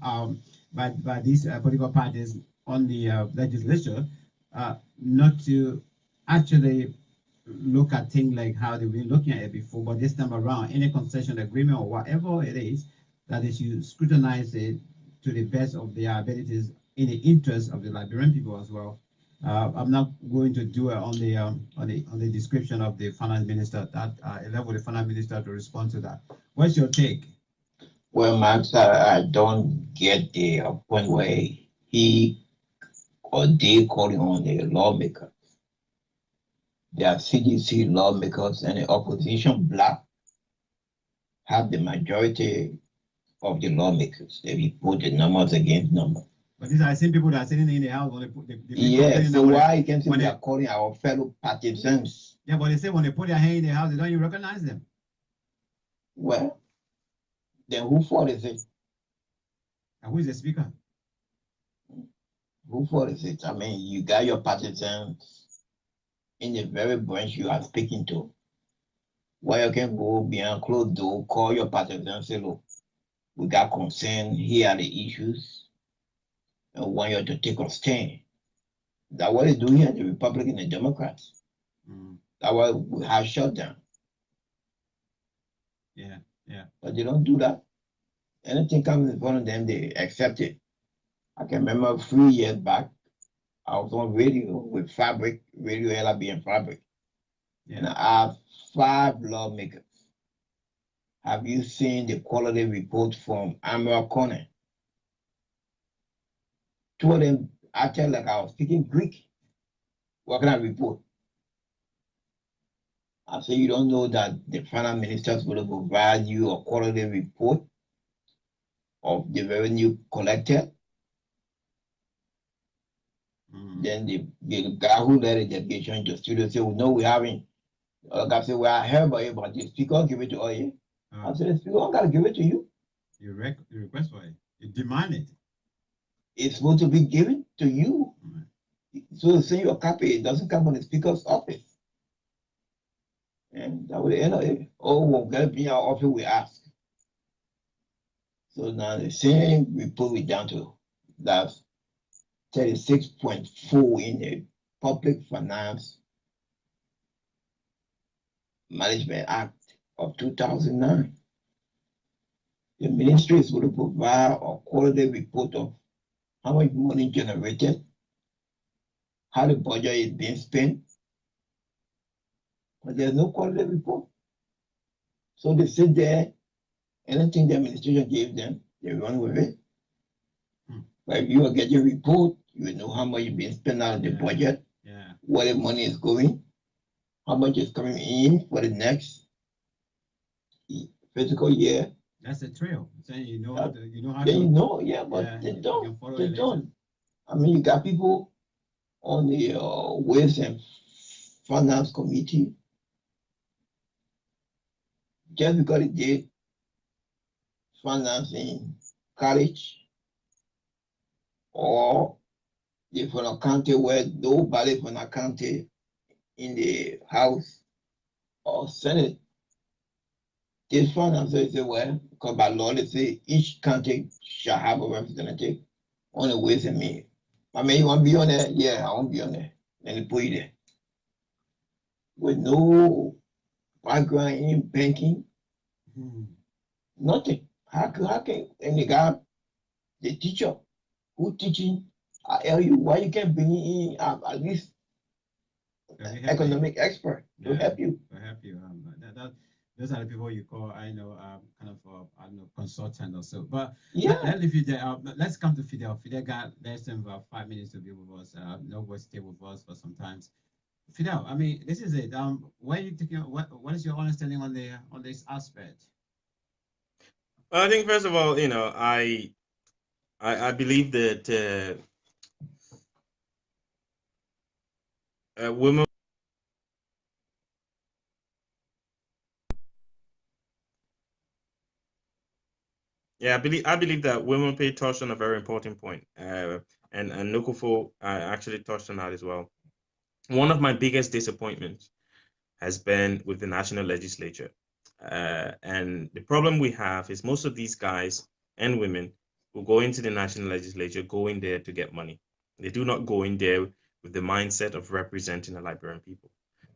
by these political parties on the legislature, not to actually look at things like how they've been looking at it before, but this time around, any concession agreement or whatever it is, that they should scrutinize it to the best of their abilities in the interest of the Liberian people as well. I'm not going to do it on the description of the finance minister. That I level the finance minister to respond to that. What's your take? Well, Max, I don't get the point where he or they calling on the lawmakers. They are CDC lawmakers, and the opposition bloc have the majority of the lawmakers. They put the numbers against numbers. But these are the same people that are sitting in the house when they put the yes, so why you can say they are calling our fellow partisans? Yeah, but they say when they put their hand in the house, they don't even recognize them. Well, then who fault is it? And who is the speaker? Who fault is it? I mean, you got your partisans in the very branch you are speaking to. Why you can go behind closed door, call your partisans and say, look, we got concern, here are the issues, and want you to take a stand. That's what they do here, the Republicans and Democrats. That's why we have shut down. Yeah. But they don't do that. Anything comes in front of them, they accept it. I can remember a few years back, I was on radio with Fabric, Radio LRB and Fabric. Yeah. And I have 5 lawmakers. Have you seen the quality report from Amara Corner? 2 of them acted like I was speaking Greek. What can I report? I say, you don't know that the finance minister is going to provide you a quality report of the revenue collected? Then the guy who led the delegation into the studio said, well, no, we haven't. The guy said, well, I heard about it, but the speaker give it to us. I said, the speaker don't got to give it to you. You request for it. You demand it. It's supposed to be given to you. So send you a copy. It doesn't come from the speaker's office. And that would end of it. Oh, we're going to be in our office, we ask. So now the same, we put it down to that's 36.4 in the Public Finance Management Act of 2009. The ministry is going to provide a quarterly report of how much money generated, how the budget is being spent, but there's no quarterly report. So they sit there, anything the administration gave them, they run with it. But if you are getting a report, you will know how much is being spent out of the budget, where the money is going, how much is coming in for the next fiscal year. That's a trail. So you know how to, but they don't. They don't. I mean, you got people on the Ways and Finance Committee. Just because they did finance in college, or they from a county where nobody from a county in the House or Senate. This finance say, well, because by law they say each county shall have a representative on the Ways and Means. I mean, you want to be on there? Yeah, I want to be on there. Then they put you there. With no background in banking, nothing. How can, and they got the teacher who teaching LU, why you can't bring in at least economic expert to help you? Those are the people you call, kind of consultant or so. But let's leave you there. Let's come to Fidel. Fidel got less than about 5 minutes to be with us. Noko stay with us for some time. Fidel, I mean, this is it. Where are you thinking? What is your understanding on this aspect? I think first of all, I believe that women. Yeah, I believe that women pay touched on a very important point, and Noko4 actually touched on that as well. One of my biggest disappointments has been with the national legislature, and the problem we have is most of these guys and women who go into the national legislature go in there to get money. They do not go in there with the mindset of representing the Liberian people.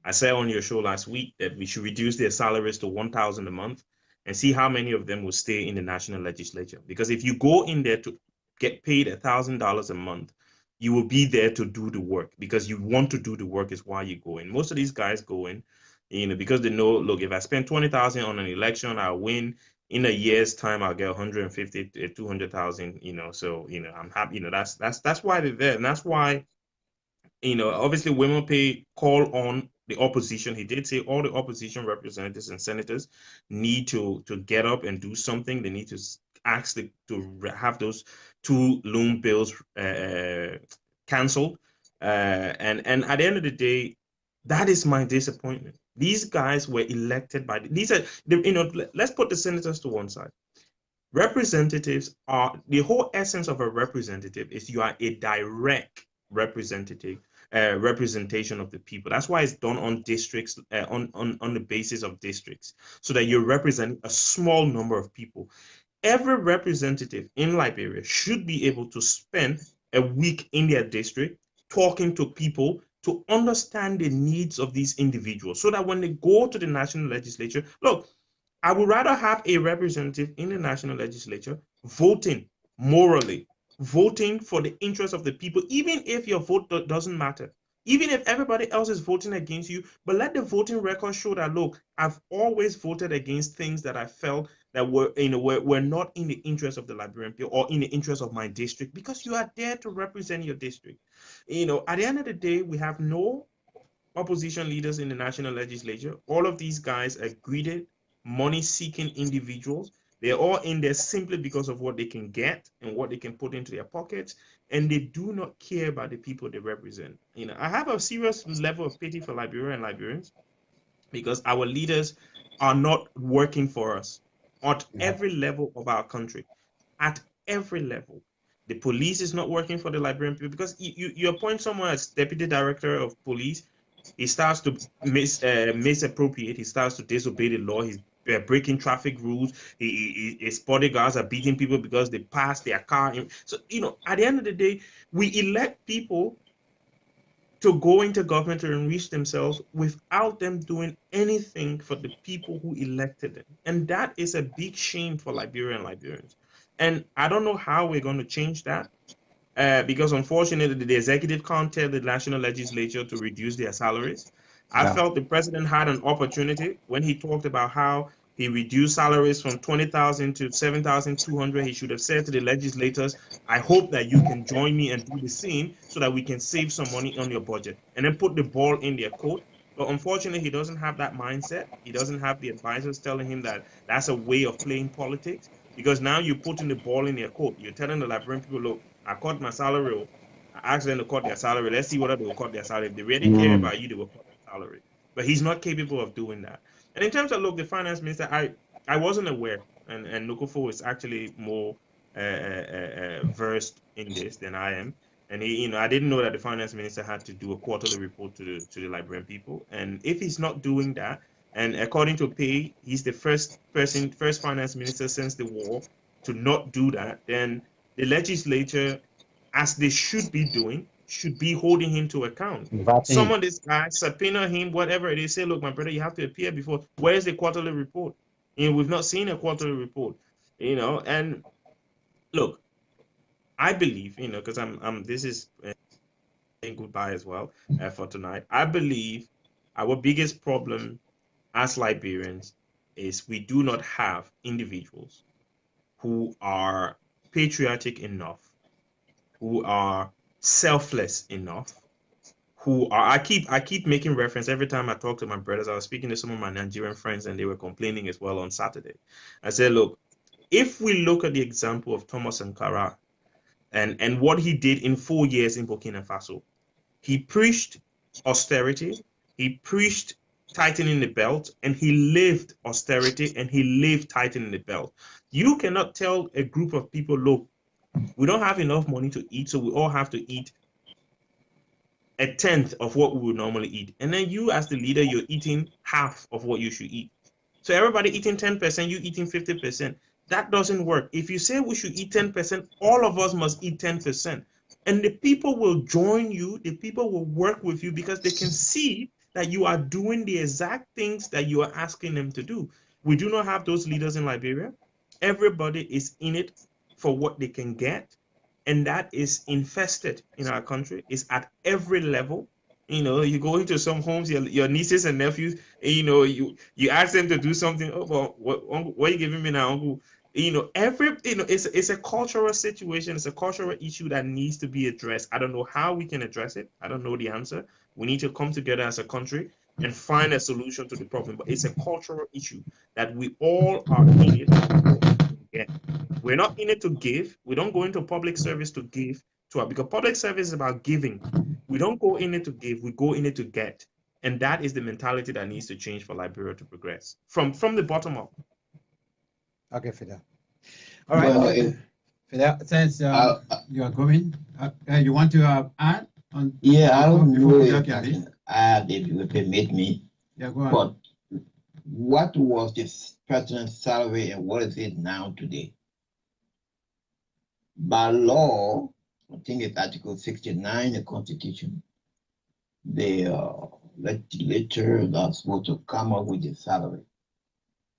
I said on your show last week that we should reduce their salaries to $1,000 a month and see how many of them will stay in the national legislature. Because if you go in there to get paid $1,000 a month, you will be there to do the work because you want to do the work is why you go in. Most of these guys go in, because they know, look, if I spend $20,000 on an election, I'll win. In a year's time, I'll get 150 to 200,000. So I'm happy. That's why they're there, and that's why obviously women pay call on the opposition. He did say all the opposition representatives and senators need to get up and do something. They need to ask to have those 2 loan bills canceled. And at the end of the day, that is my disappointment. These guys were elected by let's put the senators to one side. Representatives are the whole essence of a representative is you are a direct representative. Representation of the people. That's why it's done on districts, on the basis of districts, so that you're representing a small number of people. Every representative in Liberia should be able to spend a week in their district talking to people to understand the needs of these individuals, so that when they go to the national legislature, look, I would rather have a representative in the national legislature voting morally, voting for the interest of the people, even if your vote doesn't matter, even if everybody else is voting against you, but let the voting record show that, look, I've always voted against things that I felt that were not in the interest of the Liberian people or in the interest of my district, because you are there to represent your district. At the end of the day, we have no opposition leaders in the national legislature. All of these guys are greedy, money-seeking individuals. They're all in there simply because of what they can get and what they can put into their pockets, and they do not care about the people they represent. I have a serious level of pity for Liberia and Liberians, because our leaders are not working for us at every level of our country. At every level. The police is not working for the Liberian people, because you appoint someone as deputy director of police, he starts to misappropriate, he starts to disobey the law, he's breaking traffic rules, his bodyguards are beating people because they passed their car. So, at the end of the day, we elect people to go into government to enrich themselves without them doing anything for the people who elected them. And that is a big shame for Liberia and Liberians. And I don't know how we're going to change that. Because unfortunately, the executive can't tell the national legislature to reduce their salaries. I felt the president had an opportunity when he talked about how he reduced salaries from 20,000 to 7,200. He should have said to the legislators, I hope that you can join me and do the same so that we can save some money on your budget, and then put the ball in their court. But unfortunately, he doesn't have that mindset. He doesn't have the advisors telling him that that's a way of playing politics, because now you're putting the ball in their court. You're telling the Liberian people, look, I cut my salary. I asked them to cut their salary. Let's see whether they will cut their salary. If they really care about you, they will cut their salary. But he's not capable of doing that. And in terms of, look, the finance minister, I wasn't aware, and Noko4 is actually more versed in this than I am. And I didn't know that the finance minister had to do a quarterly report to the Liberian people. And if he's not doing that, and according to Pay, he's the first finance minister since the war to not do that, then the legislature, as they should be doing, should be holding him to account. Summon this guy, subpoena him, whatever it is, say, look, my brother, you have to appear before. Where's the quarterly report? We've not seen a quarterly report, and look, I believe, because this is saying goodbye as well for tonight. I believe our biggest problem as Liberians is we do not have individuals who are patriotic enough, who are selfless enough, who are, I keep making reference every time I talk to my brothers. I was speaking to some of my Nigerian friends and they were complaining as well on Saturday. I said, look, if we look at the example of Thomas Sankara and what he did in 4 years in Burkina Faso, he preached austerity, he preached tightening the belt, and he lived austerity and he lived tightening the belt. You cannot tell a group of people, look, we don't have enough money to eat, so we all have to eat a tenth of what we would normally eat. And then you, as the leader, you're eating half of what you should eat. So everybody eating 10%, you eating 50%. That doesn't work. If you say we should eat 10%, all of us must eat 10%. And the people will join you, the people will work with you because they can see that you are doing the exact things that you are asking them to do. We do not have those leaders in Liberia. Everybody is in it for what they can get. And that is infested in our country. It's at every level. You go into some homes, your nieces and nephews, you ask them to do something. Oh, well, what are you giving me now, uncle? It's a cultural situation. It's a cultural issue that needs to be addressed. I don't know how we can address it. I don't know the answer. We need to come together as a country and find a solution to the problem. But it's a cultural issue that we all are in it to get. We're not in it to give. We don't go into public service to give because public service is about giving. We don't go in it to give. We go in it to get. And that is the mentality that needs to change for Liberia to progress from the bottom up. Okay, Fidel. All right. Well, Fidel, since you are going, you want to add on? Yeah, I don't know if I can add, if you permit me. Yeah, go on. But what was this president's salary and what is it now today? By law, I think it's Article 69 in the Constitution, the legislature that's supposed to come up with the salary.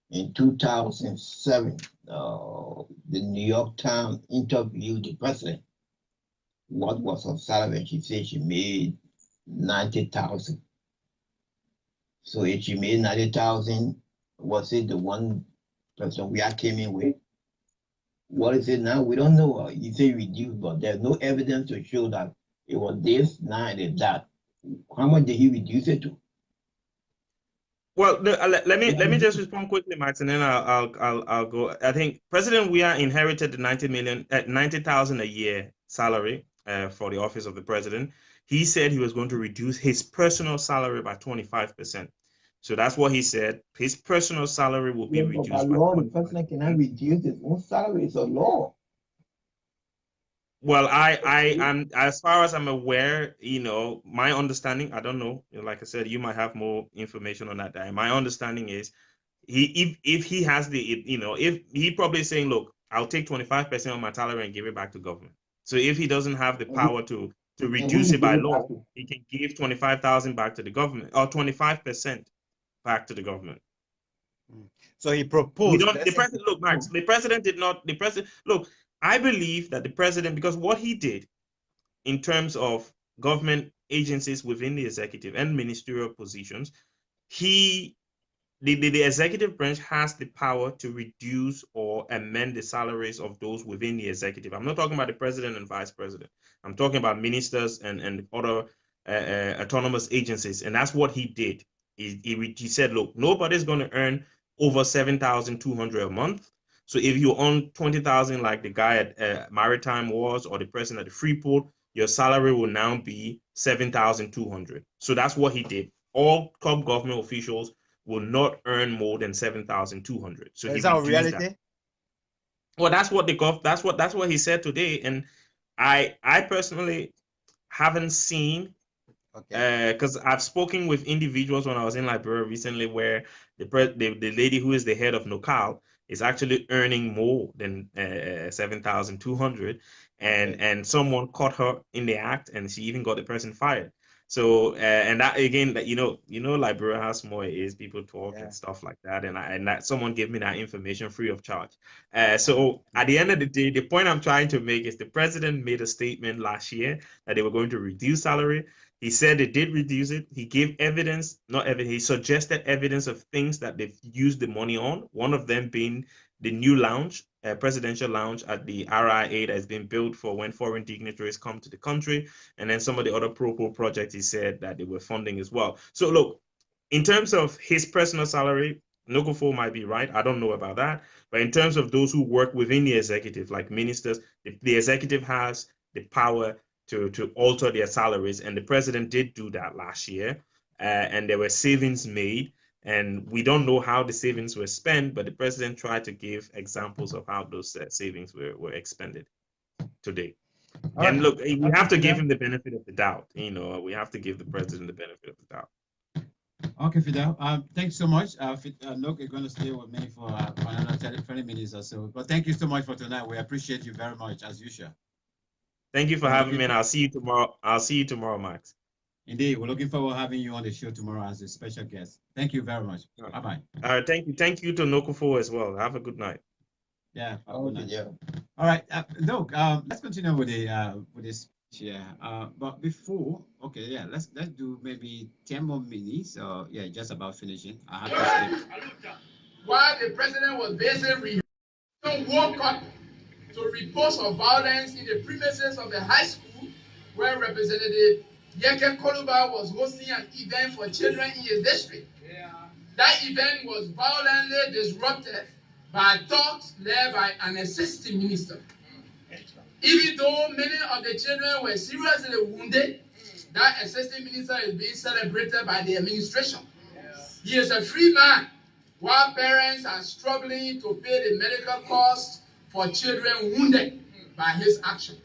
In 2007, the New York Times interviewed the president. What was her salary? She said she made 90,000. So if she made 90,000, was it the one person we came in with? What is it now? We don't know. You say reduced, but there's no evidence to show that it was this, now it is that. How much did he reduce it to? Well, let me just respond quickly, Max, and then I'll go. I think President Weah inherited the 90,000 a year salary for the office of the president. He said he was going to reduce his personal salary by 25%. So that's what he said. His personal salary will be reduced. By law, the president cannot reduce his own salary. It's a law. Well, I am, as far as I'm aware, my understanding, I don't know, like I said, you might have more information on that. My understanding is if he has if he probably saying, look, I'll take 25% of my salary and give it back to government. So if he doesn't have the power to to reduce it by law, he can give 25,000 back to the government, or 25% back to the government. So he proposed. We don't. The president, look, Max. The president did not. The president, look. I believe that the president, because what he did in terms of government agencies within the executive and ministerial positions, the executive branch has the power to reduce or amend the salaries of those within the executive. I'm not talking about the president and vice president. I'm talking about ministers and other autonomous agencies, and that's what he did. He said, look, nobody's going to earn over 7,200 a month. So if you earn 20,000, like the guy at Maritime was, or the person at the Freeport, your salary will now be 7,200. So that's what he did. All top government officials will not earn more than 7,200. So is that reality? That. Well, that's what that's what he said today, and I personally haven't seen. Because I've spoken with individuals when I was in Liberia recently, where the lady who is the head of Noko4 is actually earning more than 7,200, and someone caught her in the act, and she even got the person fired. So and that again, that Liberia has more is people talk and stuff like that, and that someone gave me that information free of charge. So at the end of the day, the point I'm trying to make is the president made a statement last year that they were going to reduce salary. He said they did reduce it. He gave evidence, not evidence, he suggested evidence of things that they've used the money on, one of them being the new lounge, presidential lounge at the RIA that has been built for when foreign dignitaries come to the country, and then some of the other pro projects he said that they were funding as well. So look, in terms of his personal salary, Noko4 might be right. I don't know about that. But in terms of those who work within the executive, like ministers, the executive has the power to alter their salaries, and the president did do that last year, and there were savings made, and we don't know how the savings were spent, but the president tried to give examples of how those savings were expended today. And look, we have to give him the benefit of the doubt. We have to give the president the benefit of the doubt. Okay, Fidel. Thanks so much. Noko is going to stay with me for another 20 minutes or so. But thank you so much for tonight. We appreciate you very much, as usual. Thank you for having me, and I'll see you tomorrow. I'll see you tomorrow, Max. Indeed, we're looking forward to having you on the show tomorrow as a special guest. Thank you very much. Bye-bye. All right, thank you. Thank you to Noko4 as well. Have a good night. Yeah. Good night. Yeah. All right, Look, let's continue with this. Yeah. But before, let's do maybe 10 more minutes. Just about finishing. I have to skip. While the president was busy, woke up to reports of violence in the premises of the high school where Representative Yeke Koluba was hosting an event for children in his district. Yeah. That event was violently disrupted by talks led by an assistant minister. Even though many of the children were seriously wounded, that assistant minister is being celebrated by the administration. Yes. He is a free man, while parents are struggling to pay the medical costs for children wounded by his action.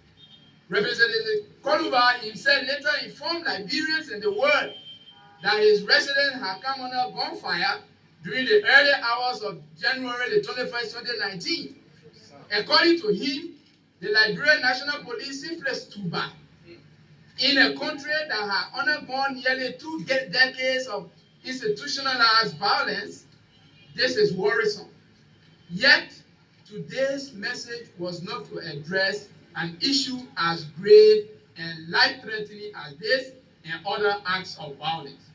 Representative Koluba himself later informed Liberians in the world that his residence had come under gunfire during the early hours of January the 21st, 2019. According to him, the Liberian National Police simply stood by. In a country that had undergone nearly 2 decades of institutionalized violence, this is worrisome. Yet, today's message was not to address an issue as grave and life-threatening as this and other acts of violence.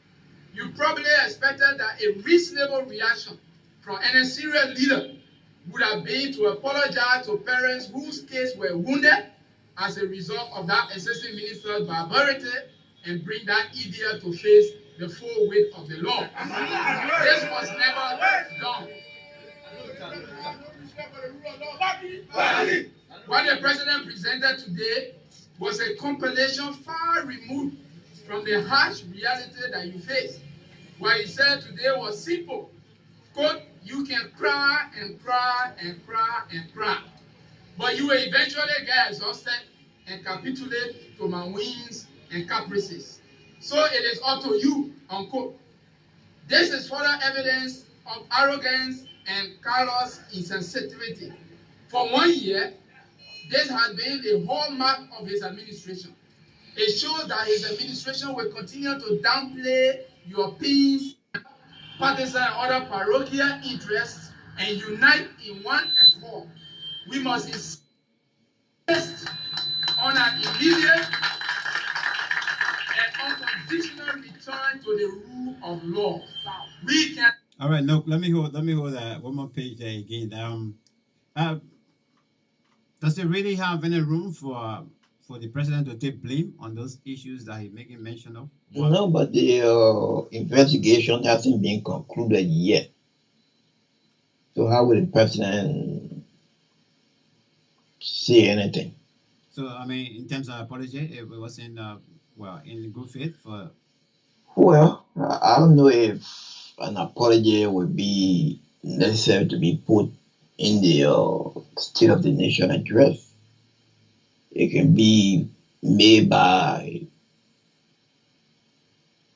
You probably expected that a reasonable reaction from any serious leader would have been to apologize to parents whose kids were wounded as a result of that assistant minister's barbarity and bring that idiot to face the full weight of the law. This was never done. What the president presented today was a compilation far removed from the harsh reality that you face. What he said today was simple. Quote, you can cry and cry and cry and cry, but you will eventually get exhausted and capitulate to my whims and caprices. So it is up to you, unquote. This is further evidence of arrogance and callous insensitivity. For 1 year, this has been the hallmark of his administration. It shows that his administration will continue to downplay your peace, partisan and other parochial interests, and unite in one and all. We must insist on an immediate and unconditional return to the rule of law. We can. All right, no, let me hold one more page there again. Does it really have any room for the president to take blame on those issues that he's making mention of? No, but the investigation hasn't been concluded yet. So how will the president say anything? So I mean, in terms of apology, it was in in good faith for. Well, I don't know if an apology would be necessary to be put in the State of the Nation address. It can be made by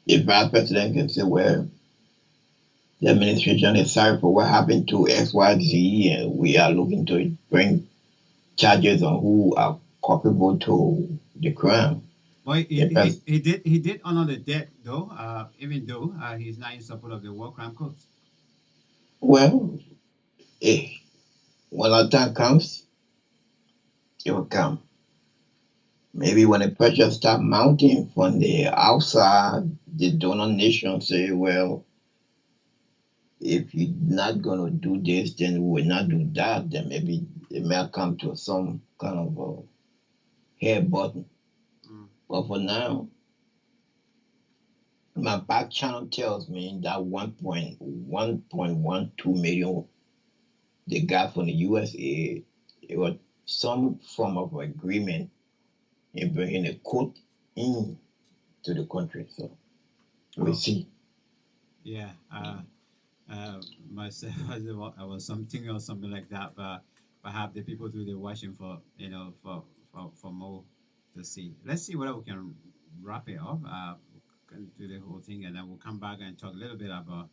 the vice president can say, well, the administration is sorry for what happened to XYZ, and we are looking to bring charges on who are culpable to the crime. Well, he did honor the debt though, even though he's not in support of the war crime codes. Well, when our time comes, it will come. Maybe when the pressure start mounting from the outside, the donor nation say, well, if you're not gonna do this, then we will not do that. Then maybe it may come to some kind of a hair button. But for now, my back channel tells me that 1.12 million they got from the USA, it was some form of agreement in bringing a court in to the country. So we'll see. Yeah. Myself, I was something or something like that, but perhaps the people who they're watching for, for more to see. Let's see whether we can wrap it up, do the whole thing, and then we'll come back and talk a little bit about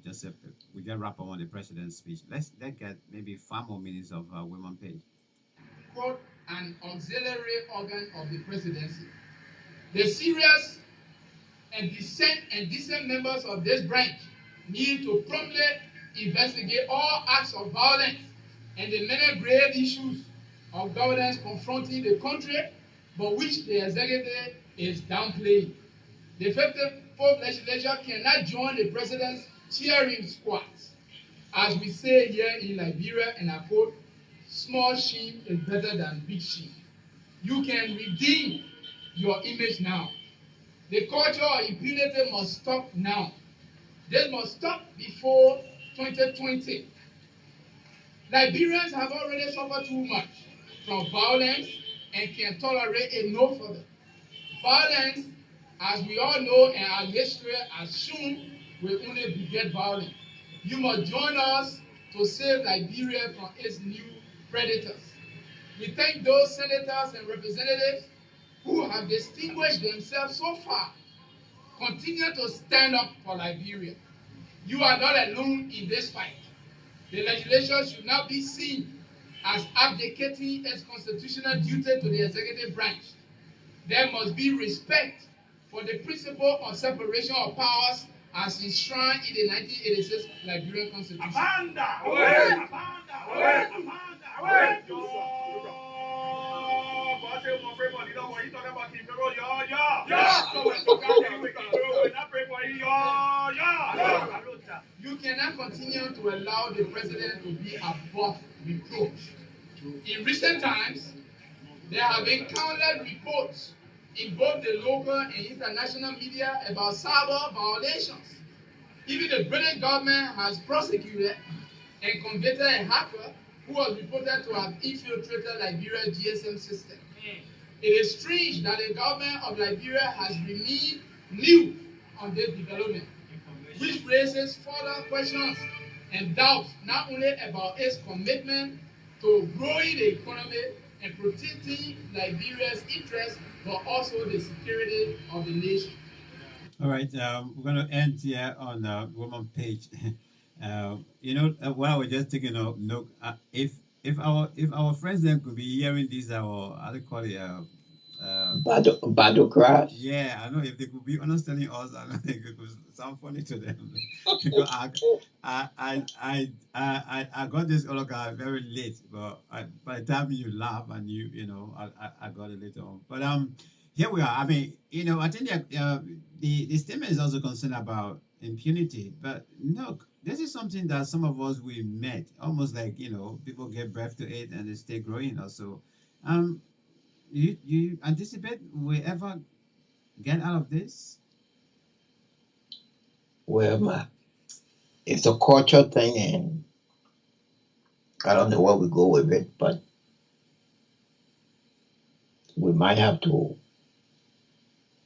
just if we can wrap up on the president's speech. Let's get maybe 5 more minutes of women page. Quote, an auxiliary organ of the presidency. The serious and decent members of this branch need to promptly investigate all acts of violence and the many grave issues of governance confronting the country, but which the executive is downplaying. The 54th legislature cannot join the president's cheering squad. As we say here in Liberia, and I quote, small sheep is better than big sheep. You can redeem your image now. The culture of impunity must stop now. This must stop before 2020. Liberians have already suffered too much from violence and can tolerate it no further. Violence, as we all know and our history has shown, will only beget violence. You must join us to save Liberia from its new predators. We thank those senators and representatives who have distinguished themselves so far. Continue to stand up for Liberia. You are not alone in this fight. The legislature should not be seen as abdicating its constitutional duty to the executive branch. There must be respect for the principle of separation of powers as enshrined in the 1986 Liberian Constitution. You cannot continue to allow the president to be above reproach. In recent times, there have been countless reports in both the local and international media about cyber violations. Even the British government has prosecuted and convicted a hacker who was reported to have infiltrated Liberia's GSM system. It is strange that the government of Liberia has remained mute on this development, which raises further questions and doubts not only about its commitment to growing the economy and protecting Liberia's interests, but also the security of the nation. All right, we're going to end here on woman page. While we're just taking a look, if our friends then could be hearing this, how do you call it, Battle crash. Yeah, I know if they could be understanding us, I know it could sound funny to them. Because I got this autograph very late, but by the time you laugh and I got it later on. But here we are. I mean, I think that the statement is also concerned about impunity. But look, this is something that some of us we met, almost like people give birth to it and they stay growing also. Um, you anticipate we ever get out of this? Well, it's a culture thing, and I don't know where we go with it, but we might have to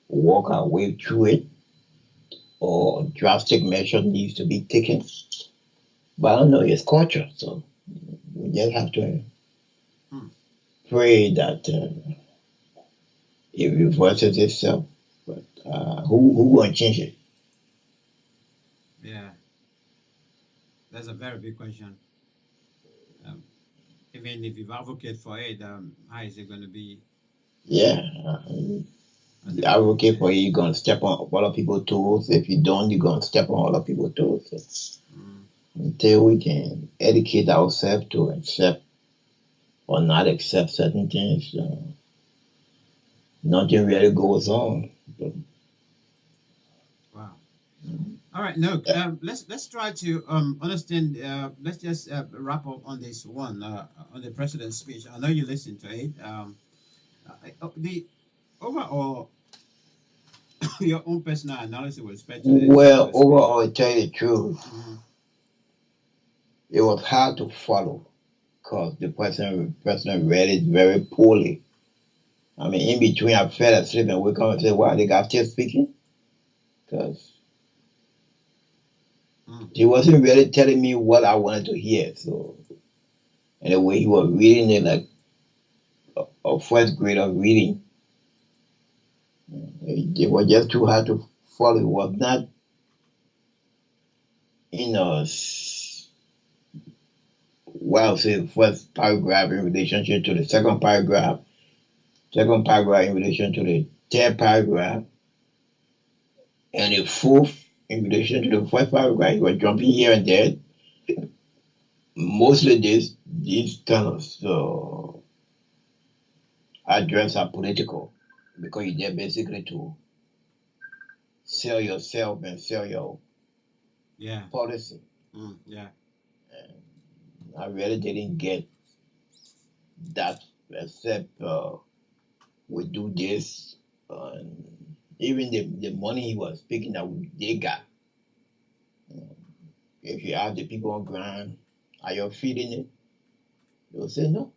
walk our way through it, or drastic measure needs to be taken. But I don't know, it's culture, so we just have to Hmm. pray that it reverses itself. But who gonna change it? Yeah, that's a very big question. Um, Even if you advocate for it, how is it going to be? Yeah, How's it I going to will be okay for changed? you. You're gonna step on other people's toes. If you don't, you're gonna step on other people's toes. So Mm, until we can educate ourselves to accept or not accept certain things, nothing really goes on. But, wow. All right, no. Let's try to understand. Let's just wrap up on this one on the president's speech. I know you listened to it. The overall your own personal analysis with respect to well, the speech. overall, to tell you the truth, Hmm. it was hard to follow because the person read it very poorly. I mean, in between, I fell asleep and wake up and say, "Wow, the guy still speaking?" Because Mm, he wasn't really telling me what I wanted to hear. So, and the way he was reading it, like a first grader reading, it was just too hard to follow. It was not, you know, well, say first paragraph in relationship to the second paragraph in relation to the third paragraph, and the fourth in relation to the first paragraph. He was jumping here and there. Mostly these kind of address are political because you're there basically to sell yourself and sell your yeah. policy. Yeah. And I really didn't get that, except we do this. And even the money he was speaking that they got. If you ask the people on ground, are you feeding it? They'll say no.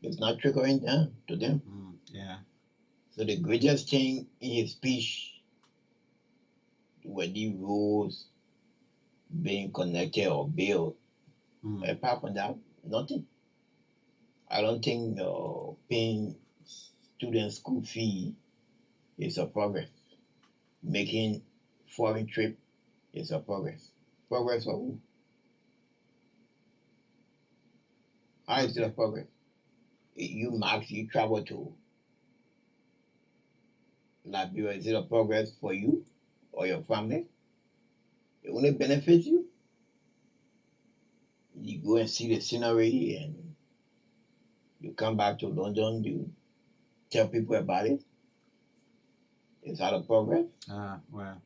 It's not trickling down to them. Yeah. So the greatest thing in his speech were the rules being connected or built. Apart from that, nothing. I don't think paying student school fee is a progress. Making foreign trip is a progress. Progress for who? How is it a Okay. progress? You Max, you travel to Liberia, is it a progress for you or your family? It only benefits you. You go and see the scenery and you come back to London, you tell people about it. Is that a progress? Well,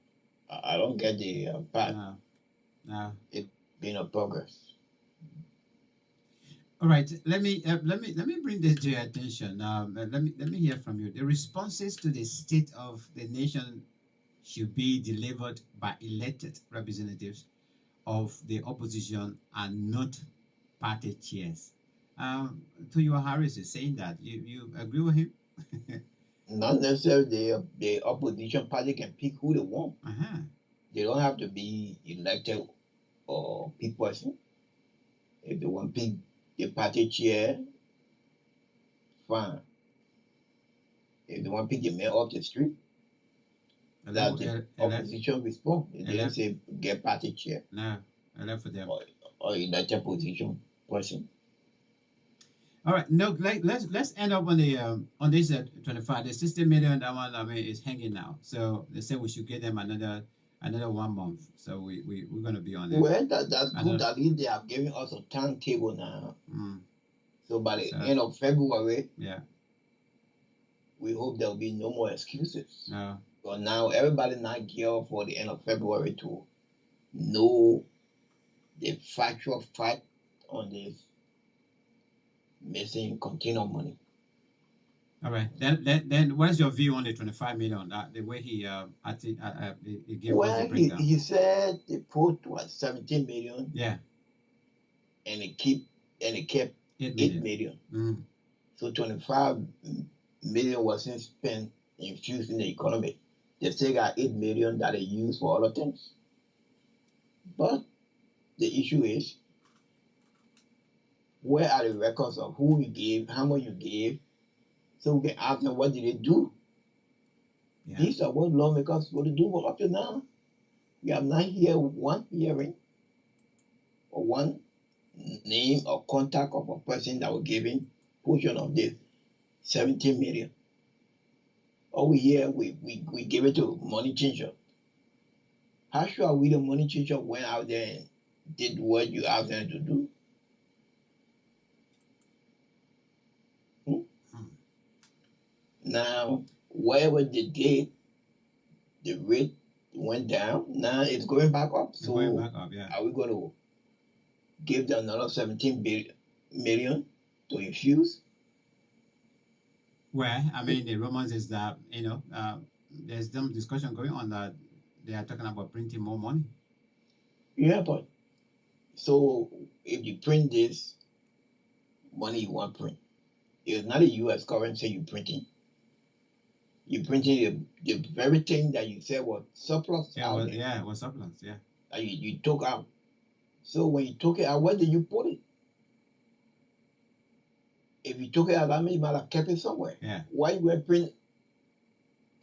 I don't get the part. no, no. It being a progress. All right. Let me bring this to your attention. Let me hear from you. The responses to the state of the nation should be delivered by elected representatives of the opposition and not party chairs. To your Harris is saying that you agree with him? Not necessarily the opposition party can pick who they want. Uh-huh. They don't have to be elected or pick person. If they want to pick the party chair, fine. If they want to pick the mayor off the street, that's the Elect, opposition response. They didn't elect, say get party chair no, elect for them. or elected position person. All right, no, let's end up on this 25. The 60 million, that one, I mean, is hanging now. So they said we should give them another 1 month. So we're gonna be on it. Well, that's good. At least they have given us a timetable now. So by the end of February, yeah, we hope there will be no more excuses. no. But now everybody not geared for the end of February to know the factual fact on this missing container money. All right. Then what is your view on the 25 million? The way he gave us the breakdown. He said they put what 17 million. Yeah. And it kept 8 million. So 25 million wasn't spent infused in the economy. They still got 8 million that they use for other things. But the issue is, where are the records of who you gave, how much you gave, so we can ask them what did they do? Yeah. These are what lawmakers want to do up to now. We have not heard one hearing or one name or contact of a person that was giving portion of this 17 million. All we hear, we give it to money changer. How sure we the money changer went out there and did what you asked them to do? Now, wherever they did, the rate went down. Now it's going back up. So going back up, yeah. Are we going to give them another 17 million to infuse? Well, I mean, the rumors is that, there's some discussion going on that they are talking about printing more money. Yeah, but so if you print this money you want to print, it's not a U.S. currency you're printing. You're printing the very thing that you said was surplus. Yeah, it was surplus, yeah. That you took out. So when you took it out, where did you put it? If you took it out, that means you might have kept it somewhere. Yeah. Why you were printing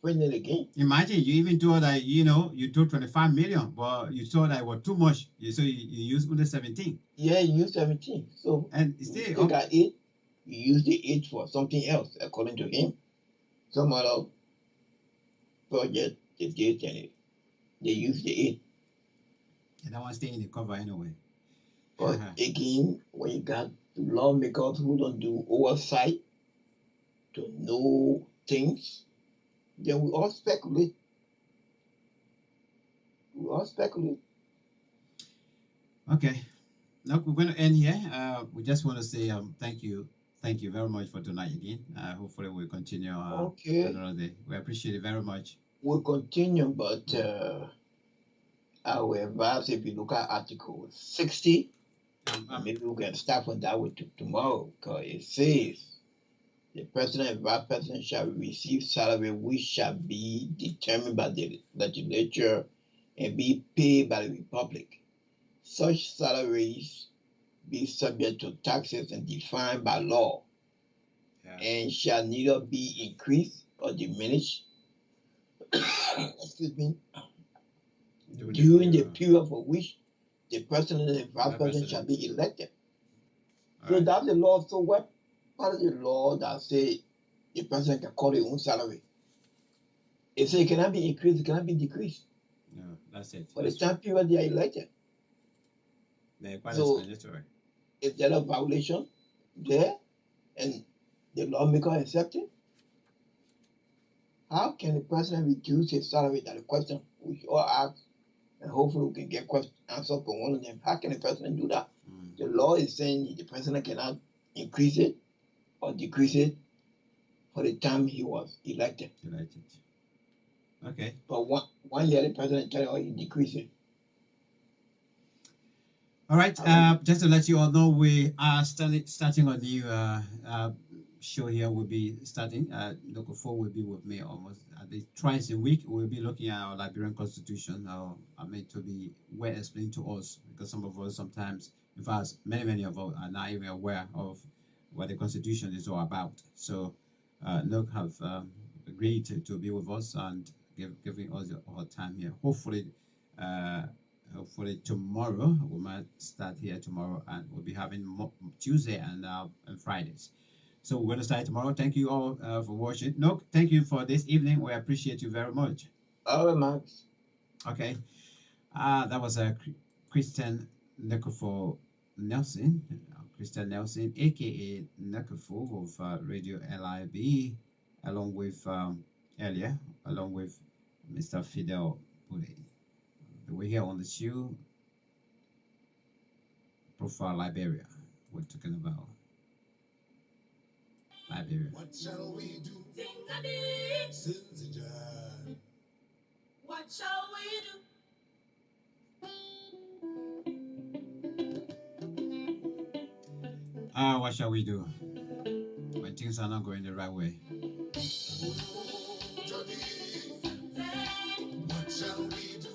it again? Imagine you even told that, you took 25 million, but you saw that it was too much. So you used only 17. Yeah, you used 17. So and still, you take out 8, you use the 8 for something else, according to him. Some other project they did and they used the 8. And that one stay in the cover anyway. But again, when you got lawmakers who don't do oversight to know things, then we all speculate. Okay. Look, we're going to end here. We just want to say thank you very much for tonight again. Hopefully we'll continue another day. We appreciate it very much. We'll continue, but I will advise if you look at Article 60, maybe we can start from that way tomorrow, because it says the president and vice president shall receive salary which shall be determined by the legislature and be paid by the republic. Such salaries be subject to taxes and defined by law, and shall neither be increased or diminished excuse me, during the period for which the president and vice president shall be elected. So that's the law. So what part of the law that say the president can call his own salary? It says it cannot be increased, it cannot be decreased. No, that's it. For the time period they are elected. So is there a violation there and the lawmaker accept it? How can the president reduce his salary? That's the question we should all ask, and hopefully we can get answers from one of them. How can the president do that? The law is saying the president cannot increase it or decrease it for the time he was elected. Okay. But one year the president tell you he decrease it. All right. Just to let you all know, we are starting a new show here. We'll be starting. Noko4 will be with me almost at least twice a week. We'll be looking at our Liberian Constitution. I mean, to be well explained to us, because some of us sometimes, in fact, many of us are not even aware of what the Constitution is all about. So, Nook have agreed to be with us and giving us our time here. Hopefully, hopefully tomorrow we might start here tomorrow, and we'll be having Tuesday and Fridays. So we're going to start tomorrow. Thank you all for watching. No, thank you for this evening. We appreciate you very much. All right, Max. Okay. That was a Christian Noko4 Nelson, Christian Nelson, aka Noko4 of Radio LIB, along with earlier, along with Mr. Fidel. We're here on the show, Profile Liberia. We're talking about Liberia. What shall we do? What shall we do? What shall we do when things are not going the right way? What shall we do?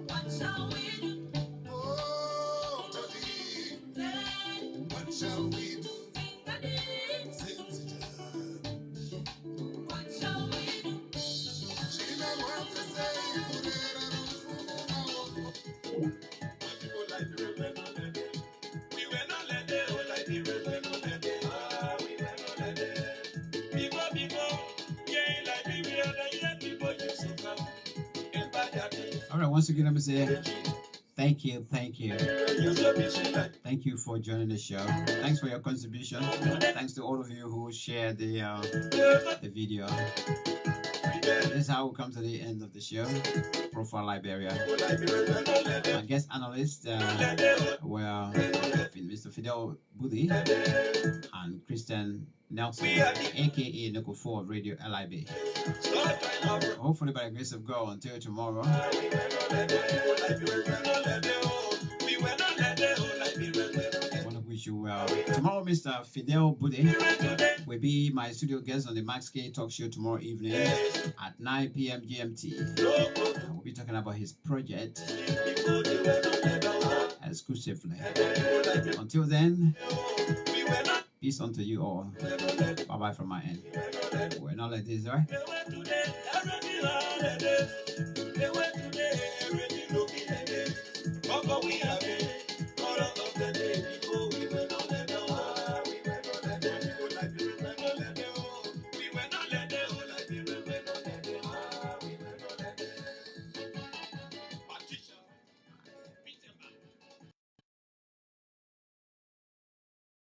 What shall we do? Oh, what shall we do? What shall we do? She don't want to say people like the river, not let it. We were not let it, oh, like the river, not let it. Ah, we were not let it. People, yeah, like the river, yeah, people used to come. All right, once again, let me say thank you. Thank you for joining the show. Thanks for your contribution. Thanks to all of you who shared the video. This is how we come to the end of the show. Profile Liberia. Our guest analysts were Mr. Fidel Budi and Christian Nelson, aka Noko4 of Radio LIB. Hopefully, by the grace of God, until tomorrow. I want to wish you well. Tomorrow, Mr. Fidel Budi will be my studio guest on the Max K Talk Show tomorrow evening at 9 p.m. GMT. We'll be talking about his project exclusively. Until then, peace unto you all. Bye bye from my end. We're not like this, right? We have it, all of the day before we went on